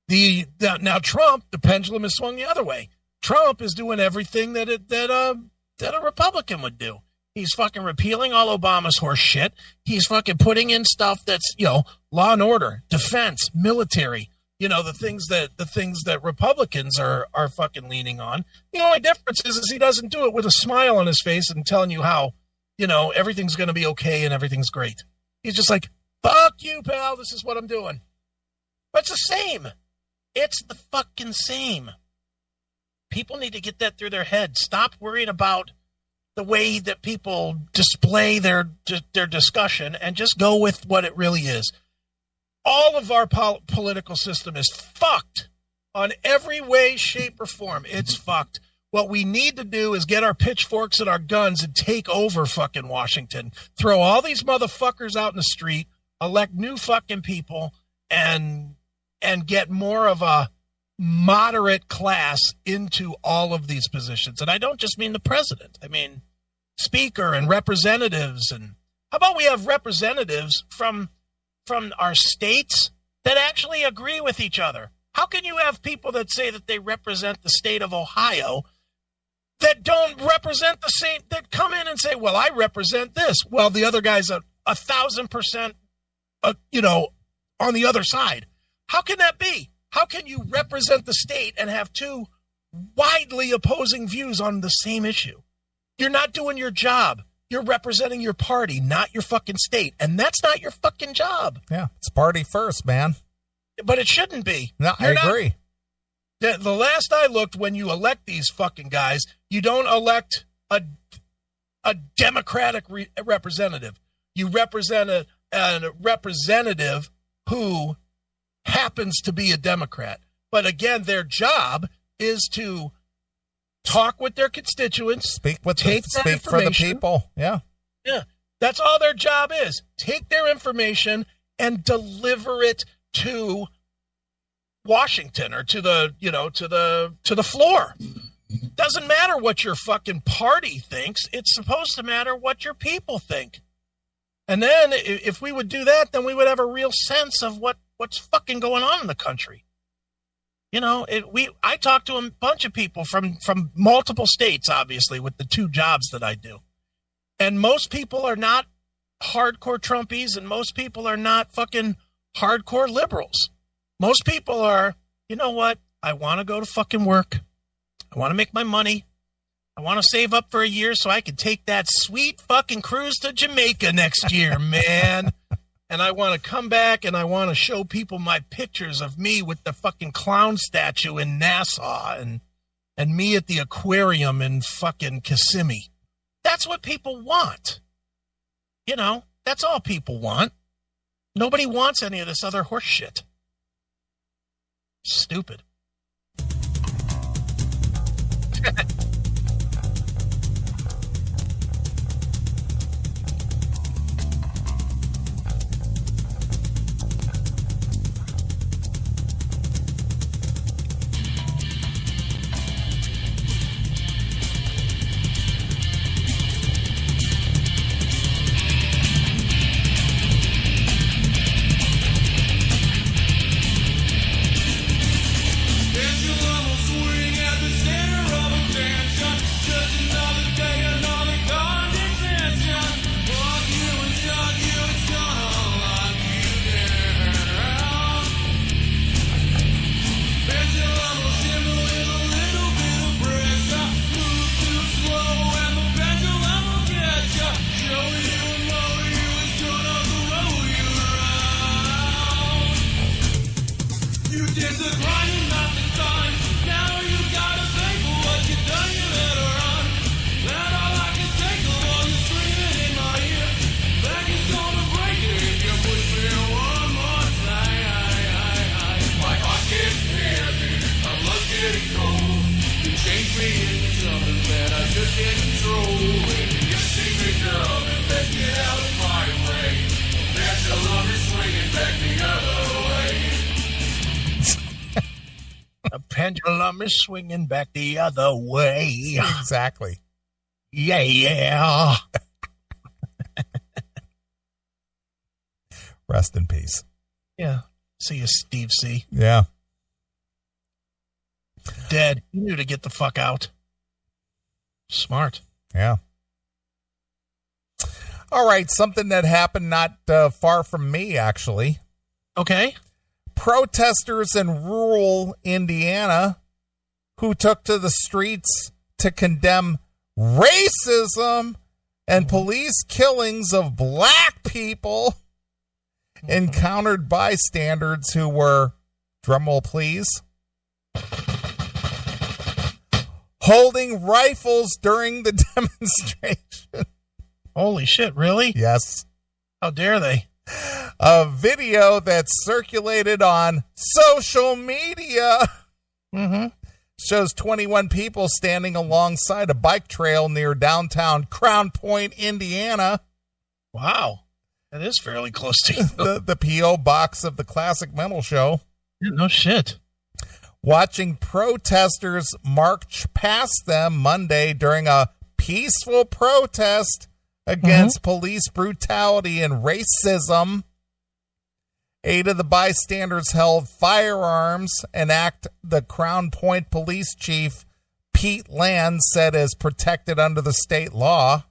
Now Trump, the pendulum has swung the other way. Trump is doing everything that a Republican would do. He's fucking repealing all Obama's horse shit. He's fucking putting in stuff that's, law and order, defense, military, the things that Republicans are fucking leaning on. The only difference is he doesn't do it with a smile on his face and telling you how, everything's going to be okay and everything's great. He's just like, "Fuck you, pal. This is what I'm doing." But it's the same. It's the fucking same. People need to get that through their head. Stop worrying about the way that people display their discussion and just go with what it really is. All of our political system is fucked on every way, shape, or form. It's fucked. What we need to do is get our pitchforks and our guns and take over fucking Washington. Throw all these motherfuckers out in the street, elect new fucking people, and get more of a moderate class into all of these positions. And I don't just mean the president. I mean speaker and representatives. And how about we have representatives from our states that actually agree with each other? How can you have people that say that they represent the state of Ohio that don't represent the same, that come in and say, well, I represent this. Well, the other guy's 1,000%, on the other side. How can that be? How can you represent the state and have two widely opposing views on the same issue? You're not doing your job. You're representing your party, not your fucking state. And that's not your fucking job. Yeah, it's party first, man. But it shouldn't be. No, I agree. The last I looked, when you elect these fucking guys, you don't elect a Democratic representative. You represent a representative who happens to be a Democrat. But again, their job is to talk with their constituents, speak for the people. Yeah. That's all their job is. Take their information and deliver it to Washington or to the floor. Doesn't matter what your fucking party thinks. It's supposed to matter what your people think. And then if we would do that, then we would have a real sense of what's fucking going on in the country. I talked to a bunch of people from multiple states, obviously, with the two jobs that I do. And most people are not hardcore Trumpies, and most people are not fucking hardcore liberals. Most people are, you know what? I want to go to fucking work. I want to make my money. I want to save up for a year so I can take that sweet fucking cruise to Jamaica next year, man. And I want to come back and I want to show people my pictures of me with the fucking clown statue in Nassau and me at the aquarium in fucking Kissimmee. That's what people want. That's all people want. Nobody wants any of this other horse shit. Stupid. Pendulum is swinging back the other way. Exactly. Yeah. Rest in peace. Yeah. See you, Steve C. Yeah. Dead. You knew to get the fuck out. Smart. Yeah. All right. Something that happened not far from me, actually. Okay. Protesters in rural Indiana who took to the streets to condemn racism and police killings of black people encountered bystanders who were, drumroll please, holding rifles during the demonstration. Holy shit, really? Yes. How dare they? A video that circulated on social media shows 21 people standing alongside a bike trail near downtown Crown Point, Indiana. Wow. That is fairly close to you. The P.O. box of the Classic Metal Show. Yeah, no shit. Watching protesters march past them Monday during a peaceful protest against police brutality and racism. 8 of the bystanders held firearms, an act the Crown Point police chief Pete Land said is protected under the state law.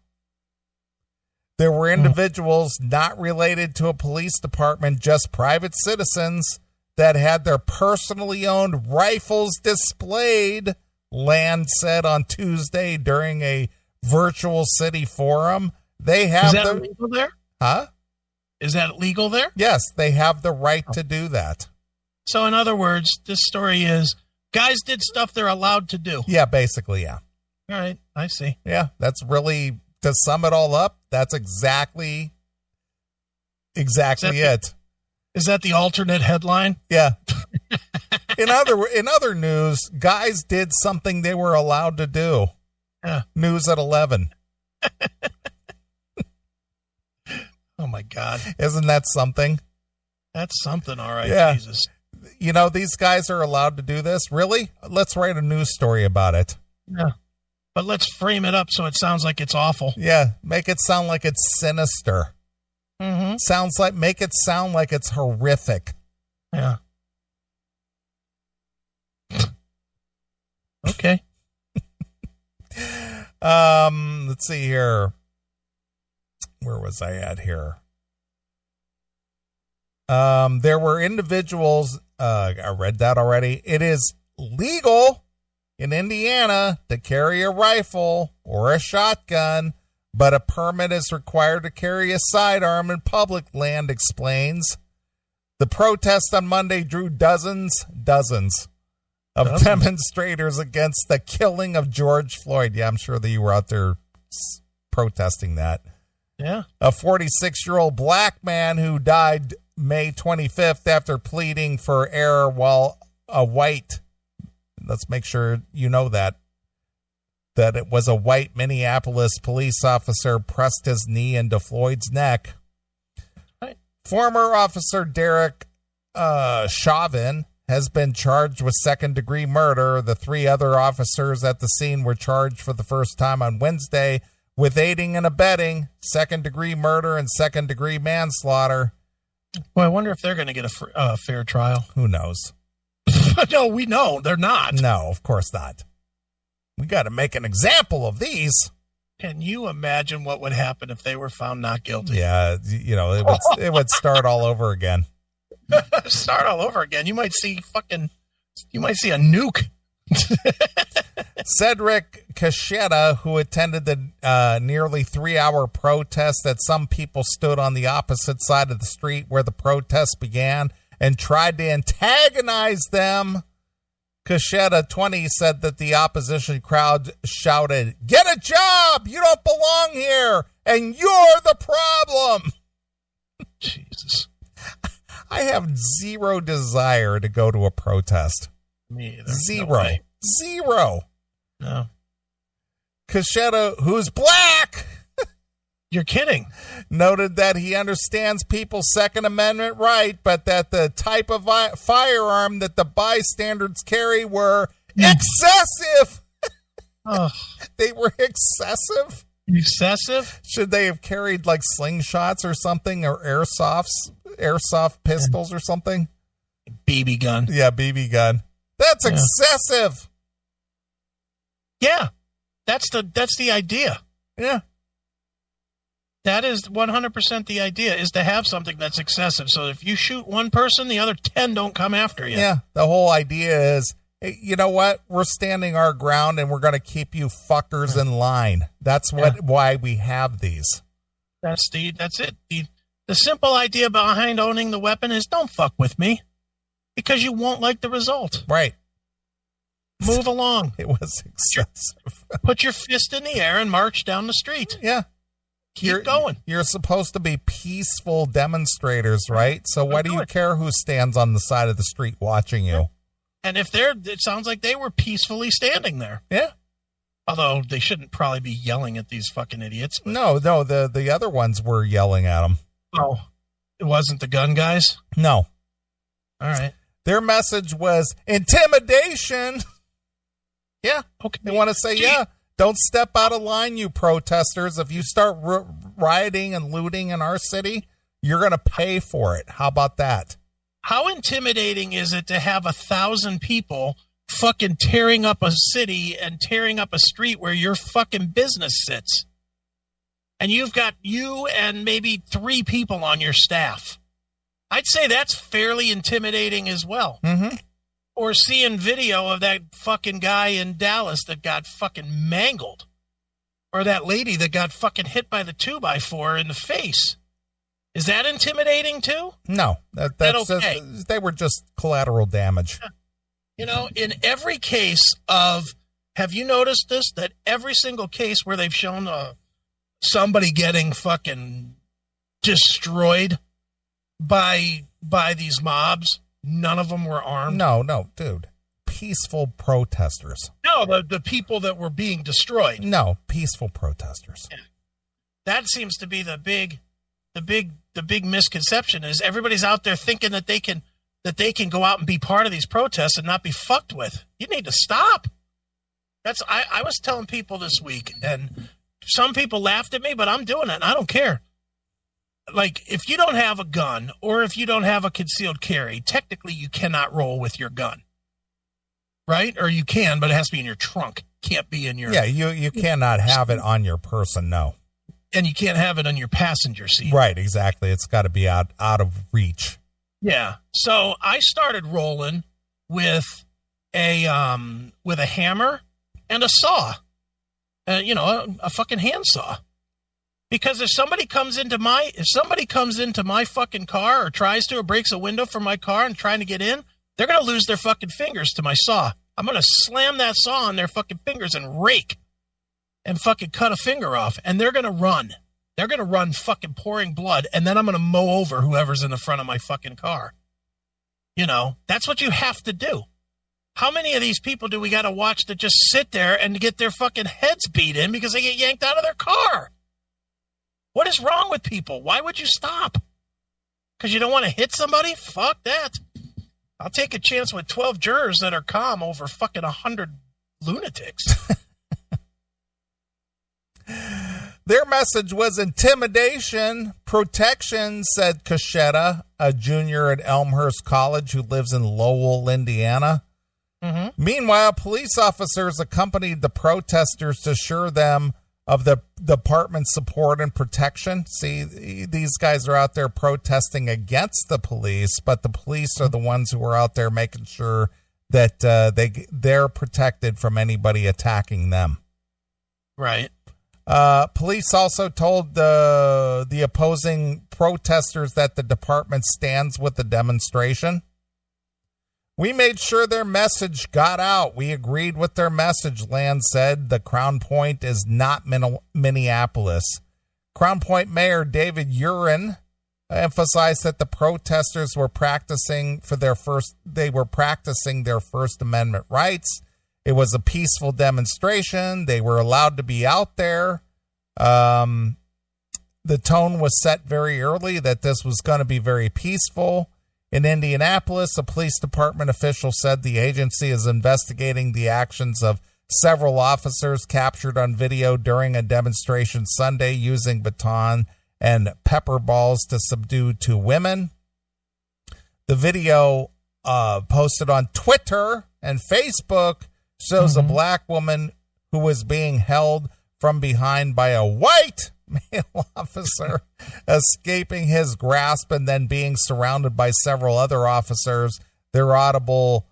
There were individuals not related to a police department, just private citizens that had their personally owned rifles displayed, Land said on Tuesday during a virtual city forum. They have Is that legal there? Huh? Is that legal there? Yes, they have the right to do that. So in other words, this story is guys did stuff they're allowed to do. Yeah, basically, yeah. All right, I see. Yeah, that's really, to sum it all up, that's exactly it. Is that the alternate headline? Yeah. In other news, guys did something they were allowed to do. Yeah. News at 11. Oh my God. Isn't that something? That's something, all right. Yeah. Jesus. You know, these guys are allowed to do this? Really? Let's write a news story about it. Yeah. But let's frame it up so it sounds like it's awful. Yeah. Make it sound like it's sinister. Make it sound like it's horrific. Yeah. Okay. Let's see here. Where was I at here? There were individuals, I read that already. It is legal in Indiana to carry a rifle or a shotgun, but a permit is required to carry a sidearm in public, Land explains. The protest on Monday drew dozens of demonstrators against the killing of George Floyd. Yeah, I'm sure that you were out there protesting that. Yeah. A 46-year-old black man who died May 25th after pleading for error while a white, let's make sure you know that it was a white Minneapolis police officer pressed his knee into Floyd's neck. Right. Former Officer Derek Chauvin has been charged with second-degree murder. The 3 other officers at the scene were charged for the first time on Wednesday with aiding and abetting, second-degree murder, and second-degree manslaughter. Well, I wonder if they're going to get a fair trial. Who knows? No, we know they're not. No, of course not. We got to make an example of these. Can you imagine what would happen if they were found not guilty? Yeah, you know, it would start all over again. Start all over again. You might see a nuke. Cedric Cachetta, who attended the nearly 3-hour protest that some people stood on the opposite side of the street where the protest began and tried to antagonize them. Cachetta, 20, said that the opposition crowd shouted, "Get a job! You don't belong here! And you're the problem!" Jesus. I have zero desire to go to a protest. Me either. Zero. No. Cachetta, who's black, You're kidding. noted that he understands people's Second Amendment right, but that the type of firearm that the bystanders carry were excessive. Oh. They were excessive? Excessive? Should they have carried like slingshots or something, or airsoft pistols or something? BB gun. Yeah, BB gun. That's excessive. Yeah. That's the idea. Yeah. That is 100% the idea, is to have something that's excessive. So if you shoot one person, the other 10 don't come after you. Yeah. The whole idea is, hey, you know what? We're standing our ground and we're going to keep you fuckers in line. That's why we have these. That's it. The simple idea behind owning the weapon is don't fuck with me because you won't like the result. Right. Move along. It was excessive. Put your fist in the air and march down the street. Yeah. Keep going. You're supposed to be peaceful demonstrators, right? So why do you care who stands on the side of the street watching you? And it sounds like they were peacefully standing there. Yeah. Although they shouldn't probably be yelling at these fucking idiots. But... No, the other ones were yelling at them. Oh, it wasn't the gun guys? No. All right. Their message was intimidation. Yeah. Okay. They want to say, yeah, don't step out of line, you protesters. If you start rioting and looting in our city, you're going to pay for it. How about that? How intimidating is it to have 1,000 people fucking tearing up a city and tearing up a street where your fucking business sits? And you've got you and maybe 3 people on your staff. I'd say that's fairly intimidating as well. Mm-hmm. Or seeing video of that fucking guy in Dallas that got fucking mangled. Or that lady that got fucking hit by the 2x4 in the face. Is that intimidating too? No, that's okay. They were just collateral damage. You know, in every case of, have you noticed this? That every single case where they've shown somebody getting fucking destroyed by these mobs, none of them were armed. No, dude. Peaceful protesters. No, the people that were being destroyed. No, peaceful protesters. Yeah. That seems to be the big misconception is everybody's out there thinking that they can go out and be part of these protests and not be fucked with. You need to stop. I was telling people this week, and some people laughed at me, but I'm doing it, and I don't care. Like, if you don't have a gun or if you don't have a concealed carry, technically you cannot roll with your gun. Right? Or you can, but it has to be in your trunk. Can't be in your... Yeah, you cannot have it on your person, no. And you can't have it on your passenger seat. Right, exactly. It's got to be out of reach. Yeah. So I started rolling with a hammer and a saw. A fucking handsaw. Because if somebody comes into my fucking car or tries to or breaks a window from my car and trying to get in, they're going to lose their fucking fingers to my saw. I'm going to slam that saw on their fucking fingers and rake and fucking cut a finger off. And they're going to run. They're going to run fucking pouring blood. And then I'm going to mow over whoever's in the front of my fucking car. You know, that's what you have to do. How many of these people do we got to watch that just sit there and get their fucking heads beat in because they get yanked out of their car? What is wrong with people? Why would you stop? Because you don't want to hit somebody? Fuck that. I'll take a chance with 12 jurors that are calm over fucking 100 lunatics. Their message was intimidation, protection, said Cachetta, a junior at Elmhurst College who lives in Lowell, Indiana. Mm-hmm. Meanwhile, police officers accompanied the protesters to assure them of the department's support and protection. See, these guys are out there protesting against the police, but the police are the ones who are out there making sure that they're protected from anybody attacking them. Right. Police also told the opposing protesters that the department stands with the demonstration. We made sure their message got out. We agreed with their message, Land said. The Crown Point is not Minneapolis. Crown Point Mayor David Urin emphasized that the protesters were practicing their First Amendment rights. It was a peaceful demonstration. They were allowed to be out there. The tone was set very early that this was going to be very peaceful. In Indianapolis, a police department official said the agency is investigating the actions of several officers captured on video during a demonstration Sunday using baton and pepper balls to subdue 2 women. The video posted on Twitter and Facebook shows a black woman who was being held from behind by a white male officer, escaping his grasp and then being surrounded by several other officers. Their audible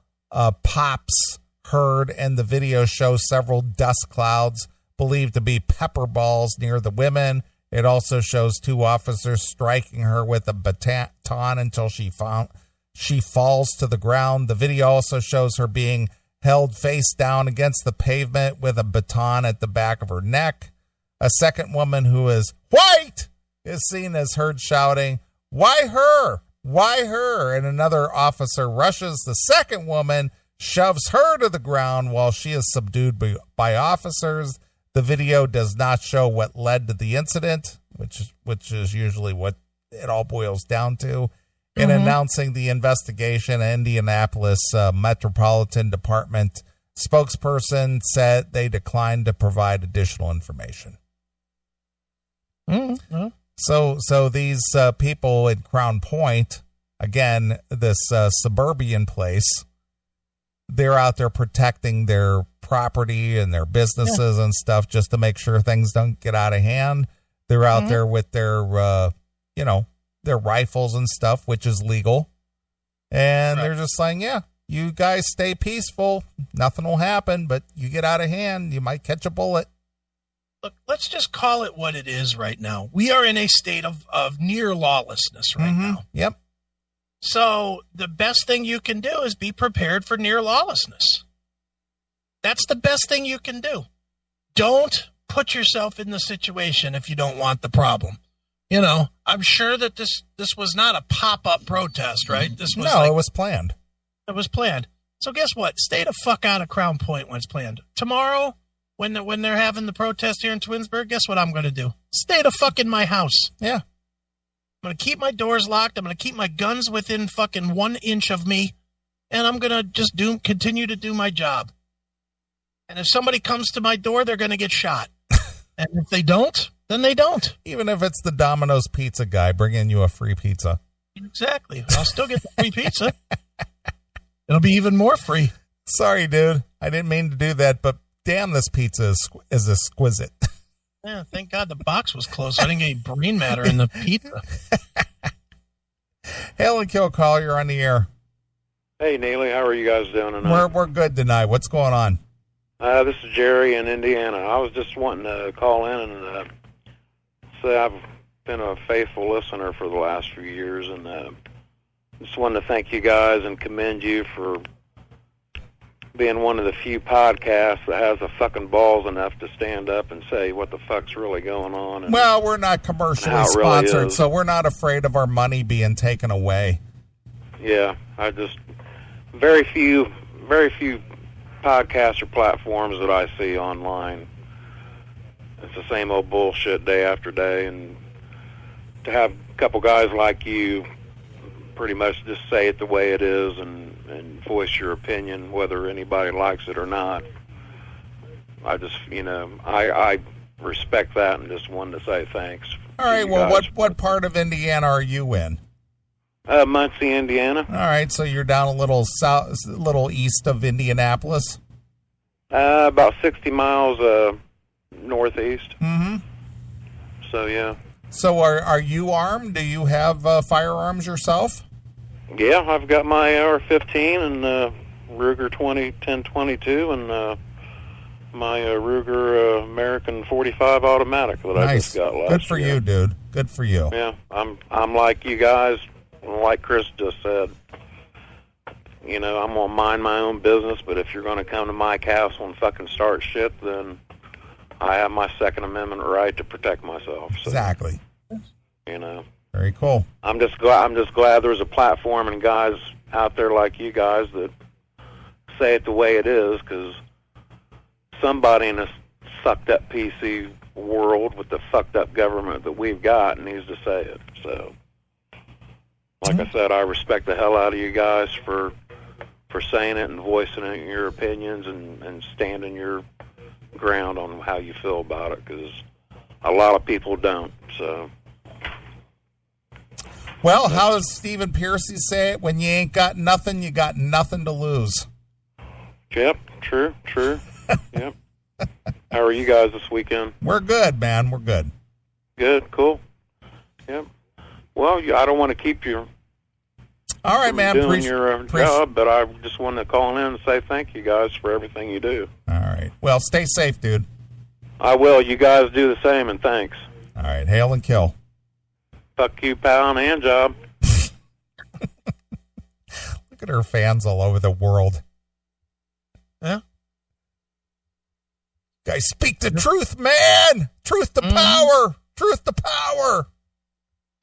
pops heard, and the video shows several dust clouds believed to be pepper balls near the women. It also shows 2 officers striking her with a baton until she falls to the ground. The video also shows her being held face down against the pavement with a baton at the back of her neck. A second woman who is white is seen as heard shouting, "Why her? Why her?" And another officer rushes the second woman. shoves her to the ground while she is subdued by officers. The video does not show what led to the incident, which is usually what it all boils down to. In announcing the investigation, Indianapolis Metropolitan Department spokesperson said they declined to provide additional information. So these people in Crown Point, again, this suburban place, they're out there protecting their property and their businesses and stuff just to make sure things don't get out of hand. They're out there with their, their rifles and stuff, which is legal. And they're just saying, yeah, you guys stay peaceful. Nothing will happen, but you get out of hand, you might catch a bullet. Look, let's just call it what it is right now. We are in a state of near lawlessness right now. Yep. So the best thing you can do is be prepared for near lawlessness. That's the best thing you can do. Don't put yourself in the situation if you don't want the problem. You know, I'm sure that this was not a pop-up protest, right? This was it was planned. It was planned. So guess what? Stay the fuck out of Crown Point when it's planned. Tomorrow, when they're having the protest here in Twinsburg, guess what I'm going to do? Stay the fuck in my house. Yeah. I'm going to keep my doors locked. I'm going to keep my guns within fucking 1 inch of me. And I'm going to just continue to do my job. And if somebody comes to my door, they're going to get shot. And if they don't, then they don't. Even if it's the Domino's pizza guy bringing you a free pizza. Exactly. I'll still get the free pizza. It'll be even more free. Sorry, dude. I didn't mean to do that, but damn, this pizza is exquisite. Yeah, thank God the box was closed. So I didn't get any brain matter in the pizza. Hail and Kill Call, you're on the air. Hey, Neeley, how are you guys doing tonight? We're good tonight. What's going on? This is Jerry in Indiana. I was just wanting to call in and say I've been a faithful listener for the last few years, and just wanted to thank you guys and commend you for being one of the few podcasts that has the fucking balls enough to stand up and say what the fuck's really going on. And, well, we're not commercially sponsored, really, so we're not afraid of our money being taken away. Yeah, I just very few podcasts or platforms that I see online. It's the same old bullshit day after day, and to have a couple guys like you pretty much just say it the way it is and voice your opinion, whether anybody likes it or not. I just, I respect that and just wanted to say thanks. All right, well, what part of Indiana are you in? Muncie, Indiana. All right, so you're down a little east of Indianapolis? About 60 miles northeast. Mm-hmm. So, yeah. So are you armed? Do you have firearms yourself? Yeah, I've got my AR-15 and Ruger 1022 and my Ruger American 45 automatic that I just got last year. Good for you, dude. Good for you. Yeah, I'm like you guys, like Chris just said. I'm going to mind my own business, but if you're going to come to my castle and fucking start shit, then I have my Second Amendment right to protect myself. So, exactly. Very cool. I'm just glad there's a platform and guys out there like you guys that say it the way it is, because somebody in this sucked up PC world with the fucked up government that we've got needs to say it. So, like I said, I respect the hell out of you guys for saying it and voicing it, your opinions and standing your ground on how you feel about it, because a lot of people don't. So. Well, how does Stephen Piercy say it? When you ain't got nothing, you got nothing to lose. Yep, true. Yep. How are you guys this weekend? We're good, man. We're good. Good, cool. Yep. Well, I don't want to keep you. All right, man. Doing your job, but I just wanted to call in and say thank you guys for everything you do. All right. Well, stay safe, dude. I will. You guys do the same, and thanks. All right. Hail and kill. Fuck you, pal, and hand job. Look at her fans all over the world. Yeah. Guys, speak the truth, man. Truth to power. Truth to power.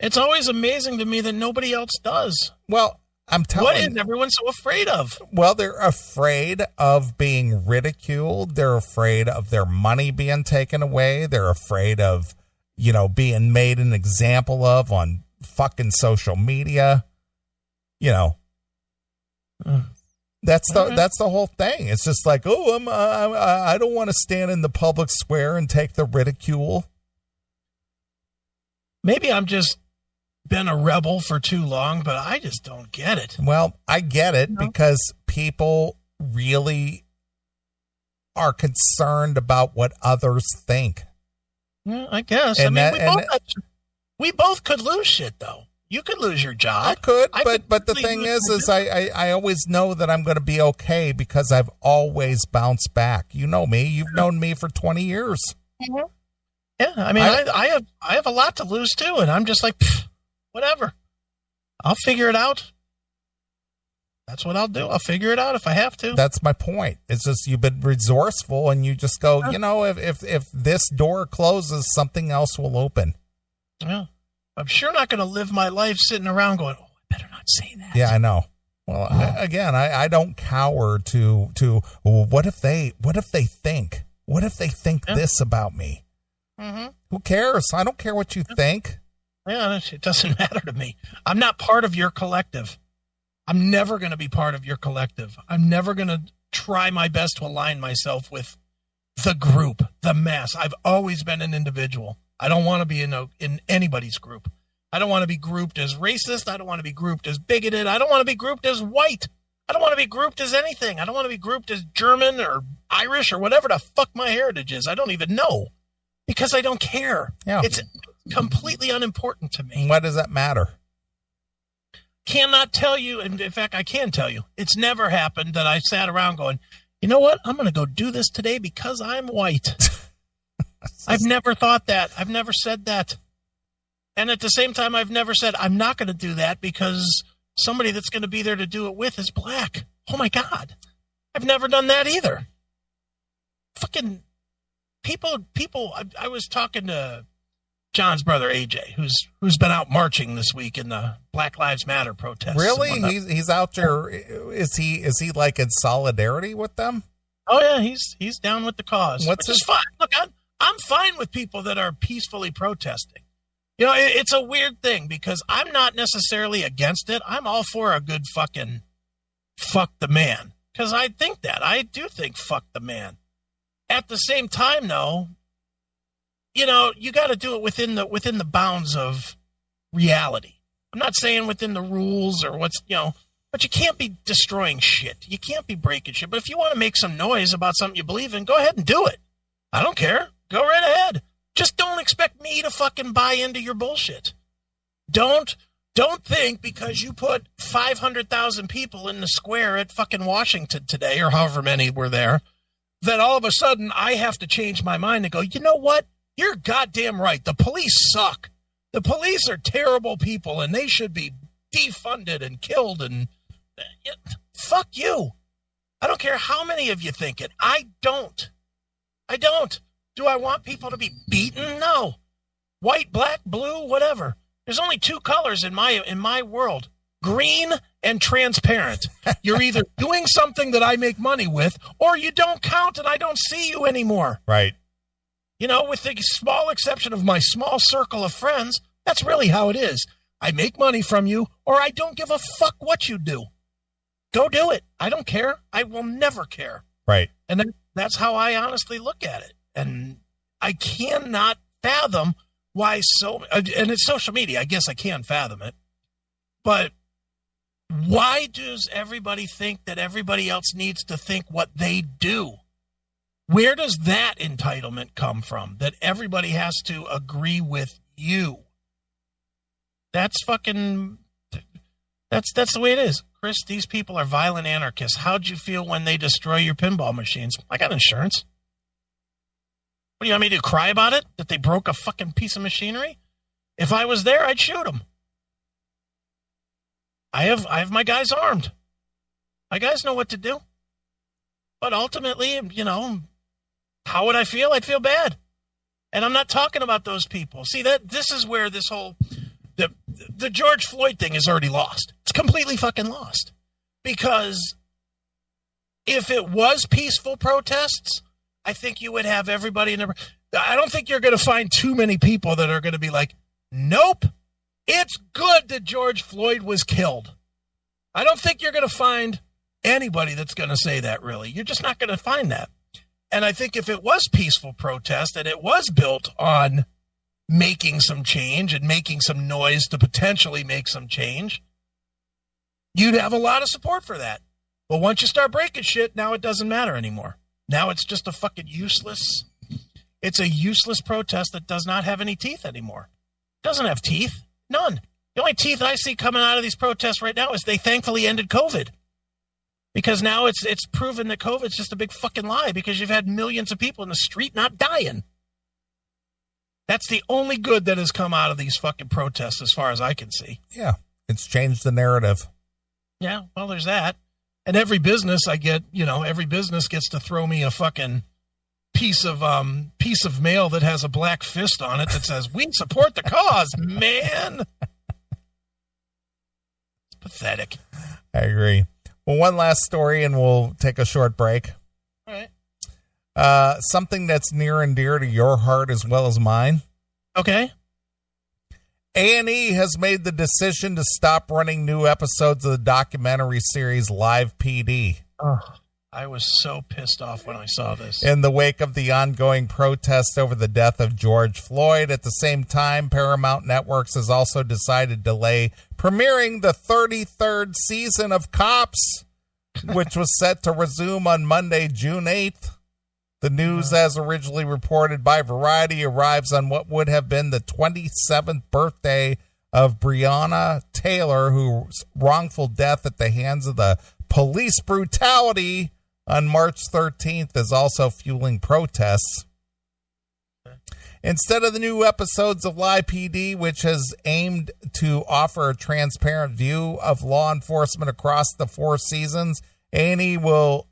It's always amazing to me that nobody else does. Well, I'm telling What is everyone so afraid of? Well, they're afraid of being ridiculed. They're afraid of their money being taken away. They're afraid of, being made an example of on fucking social media. That's the whole thing. It's just like, I don't want to stand in the public square and take the ridicule. Maybe I'm just been a rebel for too long, but I just don't get it. Well, I get it because people really are concerned about what others think. Yeah, I guess. And we both could lose shit, though. You could lose your job. I could, but the thing is I always know that I'm going to be okay because I've always bounced back. You know me. You've known me for 20 years. Mm-hmm. Yeah, I mean, I have a lot to lose, too, and I'm just like, whatever. I'll figure it out. That's what I'll do. I'll figure it out if I have to. That's my point. It's just you've been resourceful and you just go, if this door closes, something else will open. Yeah. I'm sure not going to live my life sitting around going, I better not say that. Yeah, I know. Well, I don't cower to what if they think? What if they think this about me? Mm-hmm. Who cares? I don't care what you think. Yeah, it doesn't matter to me. I'm not part of your collective. I'm never going to be part of your collective. I'm never going to try my best to align myself with the group, the mass. I've always been an individual. I don't want to be in anybody's group. I don't want to be grouped as racist. I don't want to be grouped as bigoted. I don't want to be grouped as white. I don't want to be grouped as anything. I don't want to be grouped as German or Irish or whatever the fuck my heritage is. I don't even know because I don't care. Yeah. It's completely unimportant to me. Why does that matter? Cannot tell you, and in fact, I can tell you, it's never happened that I sat around going, you know what? I'm going to go do this today because I'm white. I've never thought that. I've never said that. And at the same time, I've never said, I'm not going to do that because somebody that's going to be there to do it with is black. Oh, my God. I've never done that either. Fucking people. I was talking to John's brother, AJ, who's been out marching this week in the Black Lives Matter protests. Really? He's out there. Is he like in solidarity with them? Oh, yeah. He's down with the cause. Which is fine. Look, I'm fine with people that are peacefully protesting. It's a weird thing because I'm not necessarily against it. I'm all for a good fucking fuck the man because I think that. I do think fuck the man. At the same time, though, you got to do it within the bounds of reality. I'm not saying within the rules or but you can't be destroying shit. You can't be breaking shit. But if you want to make some noise about something you believe in, go ahead and do it. I don't care. Go right ahead. Just don't expect me to fucking buy into your bullshit. Don't think because you put 500,000 people in the square at fucking Washington today, or however many were there, that all of a sudden I have to change my mind and go, you know what? You're goddamn right. The police suck. The police are terrible people and they should be defunded and killed and fuck you. I don't care how many of you think it. I don't. Do I want people to be beaten? No. White, black, blue, whatever. There's only two colors in my world. Green and transparent. You're either doing something that I make money with or you don't count and I don't see you anymore. Right. With the small exception of my small circle of friends, that's really how it is. I make money from you or I don't give a fuck what you do. Go do it. I don't care. I will never care. Right. And that's how I honestly look at it. And I cannot fathom why and it's social media. I guess I can fathom it. But why does everybody think that everybody else needs to think what they do? Where does that entitlement come from? That everybody has to agree with you? That's the way it is. Chris, these people are violent anarchists. How'd you feel when they destroy your pinball machines? I got insurance. What do you want me to do, cry about it? That they broke a fucking piece of machinery? If I was there, I'd shoot them. I have my guys armed. My guys know what to do. But ultimately, how would I feel? I'd feel bad. And I'm not talking about those people. See, this is where this whole The George Floyd thing is already lost. It's completely fucking lost. Because if it was peaceful protests, I think you would have everybody in there. I don't think you're going to find too many people that are going to be like, nope, it's good that George Floyd was killed. I don't think you're going to find anybody that's going to say that, really. You're just not going to find that. And I think if it was peaceful protest and it was built on making some change and making some noise to potentially make some change, you'd have a lot of support for that. But once you start breaking shit, now it doesn't matter anymore. Now it's just a fucking useless protest that does not have any teeth anymore. It doesn't have teeth. None. The only teeth I see coming out of these protests right now is they thankfully ended COVID. Because now it's proven that COVID's just a big fucking lie because you've had millions of people in the street not dying. That's the only good that has come out of these fucking protests as far as I can see. Yeah, it's changed the narrative. Yeah, well, there's that. And every business every business gets to throw me a fucking piece of mail that has a black fist on it that says, "We support the cause, man." It's pathetic. I agree. Well, one last story and we'll take a short break. All right. Something that's near and dear to your heart as well as mine. Okay. A&E has made the decision to stop running new episodes of the documentary series LivePD. Oh, I was so pissed off when I saw this. In the wake of the ongoing protests over the death of George Floyd. At the same time, Paramount Networks has also decided to delay premiering the 33rd season of Cops, which was set to resume on Monday, June 8th. The news, as originally reported by Variety, arrives on what would have been the 27th birthday of Breonna Taylor, whose wrongful death at the hands of the police brutality on March 13th is also fueling protests. Instead of the new episodes of LivePD, which has aimed to offer a transparent view of law enforcement across the 4 seasons, A&E will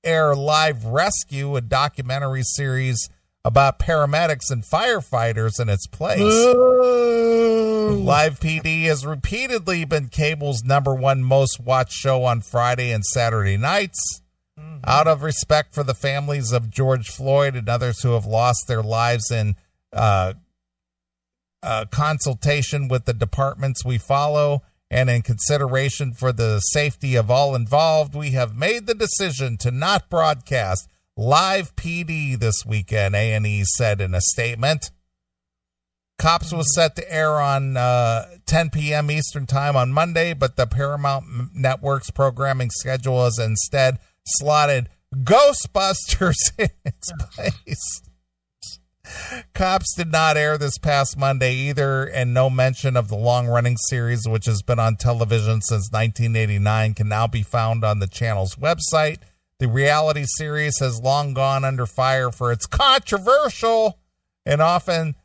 air Live Rescue, a documentary series about paramedics and firefighters, in its place. LivePD has repeatedly been cable's #1 most watched show on Friday and Saturday nights. Out of respect for the families of George Floyd and others who have lost their lives in consultation with the departments we follow, and in consideration for the safety of all involved, we have made the decision to not broadcast LivePD this weekend, A&E said in a statement. Cops was set to air on 10 p.m. Eastern Time on Monday, but the Paramount Network's programming schedule has instead slotted Ghostbusters in its place. Cops did not air this past Monday either, and no mention of the long-running series, which has been on television since 1989, can now be found on the channel's website. The reality series has long gone under fire for its controversial and often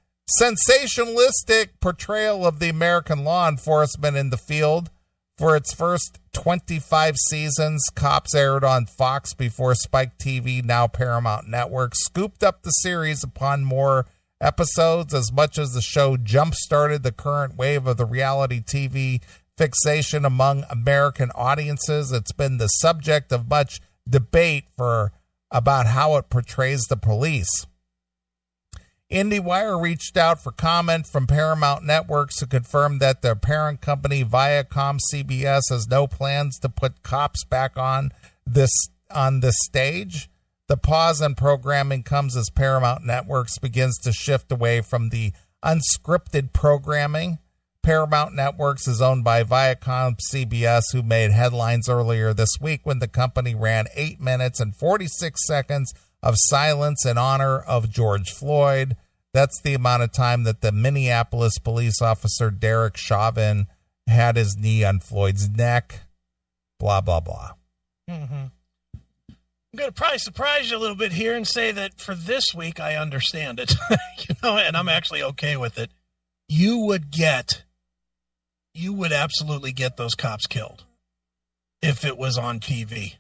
sensationalistic portrayal of the American law enforcement in the field. For its first 25 seasons, Cops aired on Fox before Spike TV, now Paramount Network, scooped up the series upon more episodes. As much as the show jump-started the current wave of the reality TV fixation among American audiences, it's been the subject of much debate about how it portrays the police. IndieWire reached out for comment from Paramount Networks to confirm that their parent company, Viacom CBS, has no plans to put Cops back on this stage. The pause in programming comes as Paramount Networks begins to shift away from the unscripted programming. Paramount Networks is owned by Viacom CBS, who made headlines earlier this week when the company ran 8 minutes and 46 seconds of silence in honor of George Floyd. That's the amount of time that the Minneapolis police officer Derek Chauvin had his knee on Floyd's neck. Blah, blah, blah. Mm-hmm. I'm going to probably surprise you a little bit here and say that for this week, I understand it, and I'm actually okay with it. You would absolutely get those cops killed if it was on TV.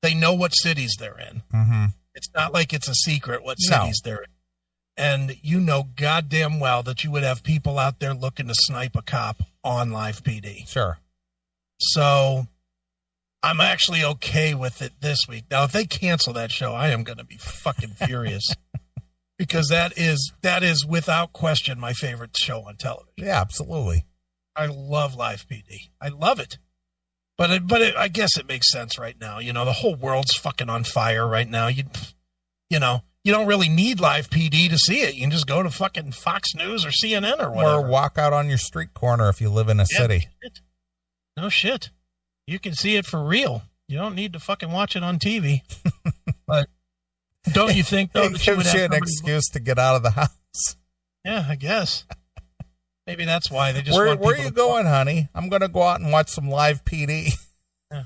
They know what cities they're in. Mm-hmm. It's not like it's a secret what cities they're in. And you know goddamn well that you would have people out there looking to snipe a cop on LivePD. Sure. So I'm actually okay with it this week. Now, if they cancel that show, I am going to be fucking furious. Because that is without question my favorite show on television. Yeah, absolutely. I love LivePD. I love it. But I guess it makes sense right now. You know, the whole world's fucking on fire right now. You know, you don't really need LivePD to see it. You can just go to fucking Fox News or CNN or whatever. Or walk out on your street corner if you live in a city. Shit. No shit. You can see it for real. You don't need to fucking watch it on TV. But don't you think, though, that you would have an excuse to get out of the house? Yeah, I guess. Maybe that's why they just Where are you going, honey? I'm going to go out and watch some LivePD. Yeah.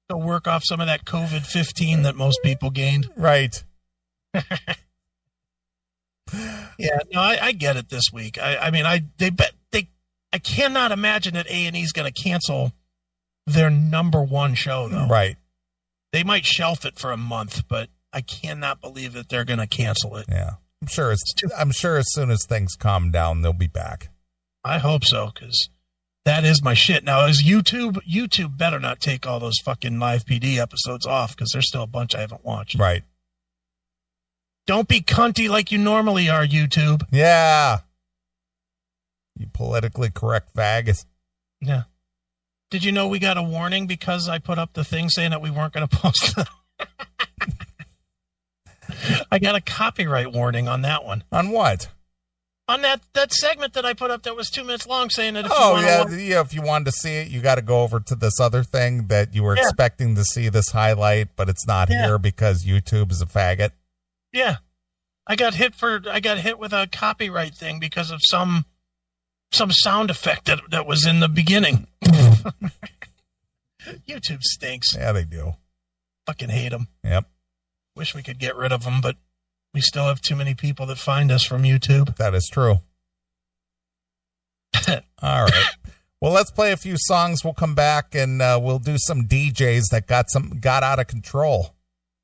Go work off some of that COVID-15 that most people gained. Right. Yeah, no, I get it this week. I mean, I cannot imagine that A&E's going to cancel their number one show, though. Right. They might shelf it for a month, but I cannot believe that they're going to cancel it. Yeah, I'm sure as soon as things calm down, they'll be back. I hope so, because that is my shit. Now, is YouTube better not take all those fucking LivePD episodes off, because there's still a bunch I haven't watched. Right. Don't be cunty like you normally are, YouTube. Yeah. You politically correct fags. Yeah. Did you know we got a warning because I put up the thing saying that we weren't going to post them? I got a copyright warning on that one. On what? On that segment that I put up that was 2 minutes long, saying that if you wanted to see it, you got to go over to this other thing that you were expecting to see this highlight, but it's not here because YouTube is a faggot. Yeah. I got hit with a copyright thing because of some sound effect that was in the beginning. YouTube stinks. Yeah, they do. Fucking hate them. Yep. Wish we could get rid of them, but we still have too many people that find us from YouTube. That is true. All right. Well, let's play a few songs. We'll come back and we'll do some DJs that got out of control.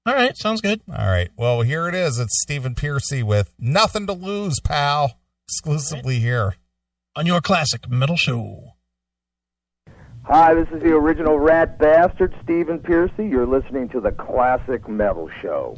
All right. Sounds good. All right. Well, here it is. It's Stephen Piercy with Nothing to Lose, Pal. Exclusively here on your classic metal show. Hi, this is the original rat bastard, Stephen Piercy. You're listening to the Classic Metal Show.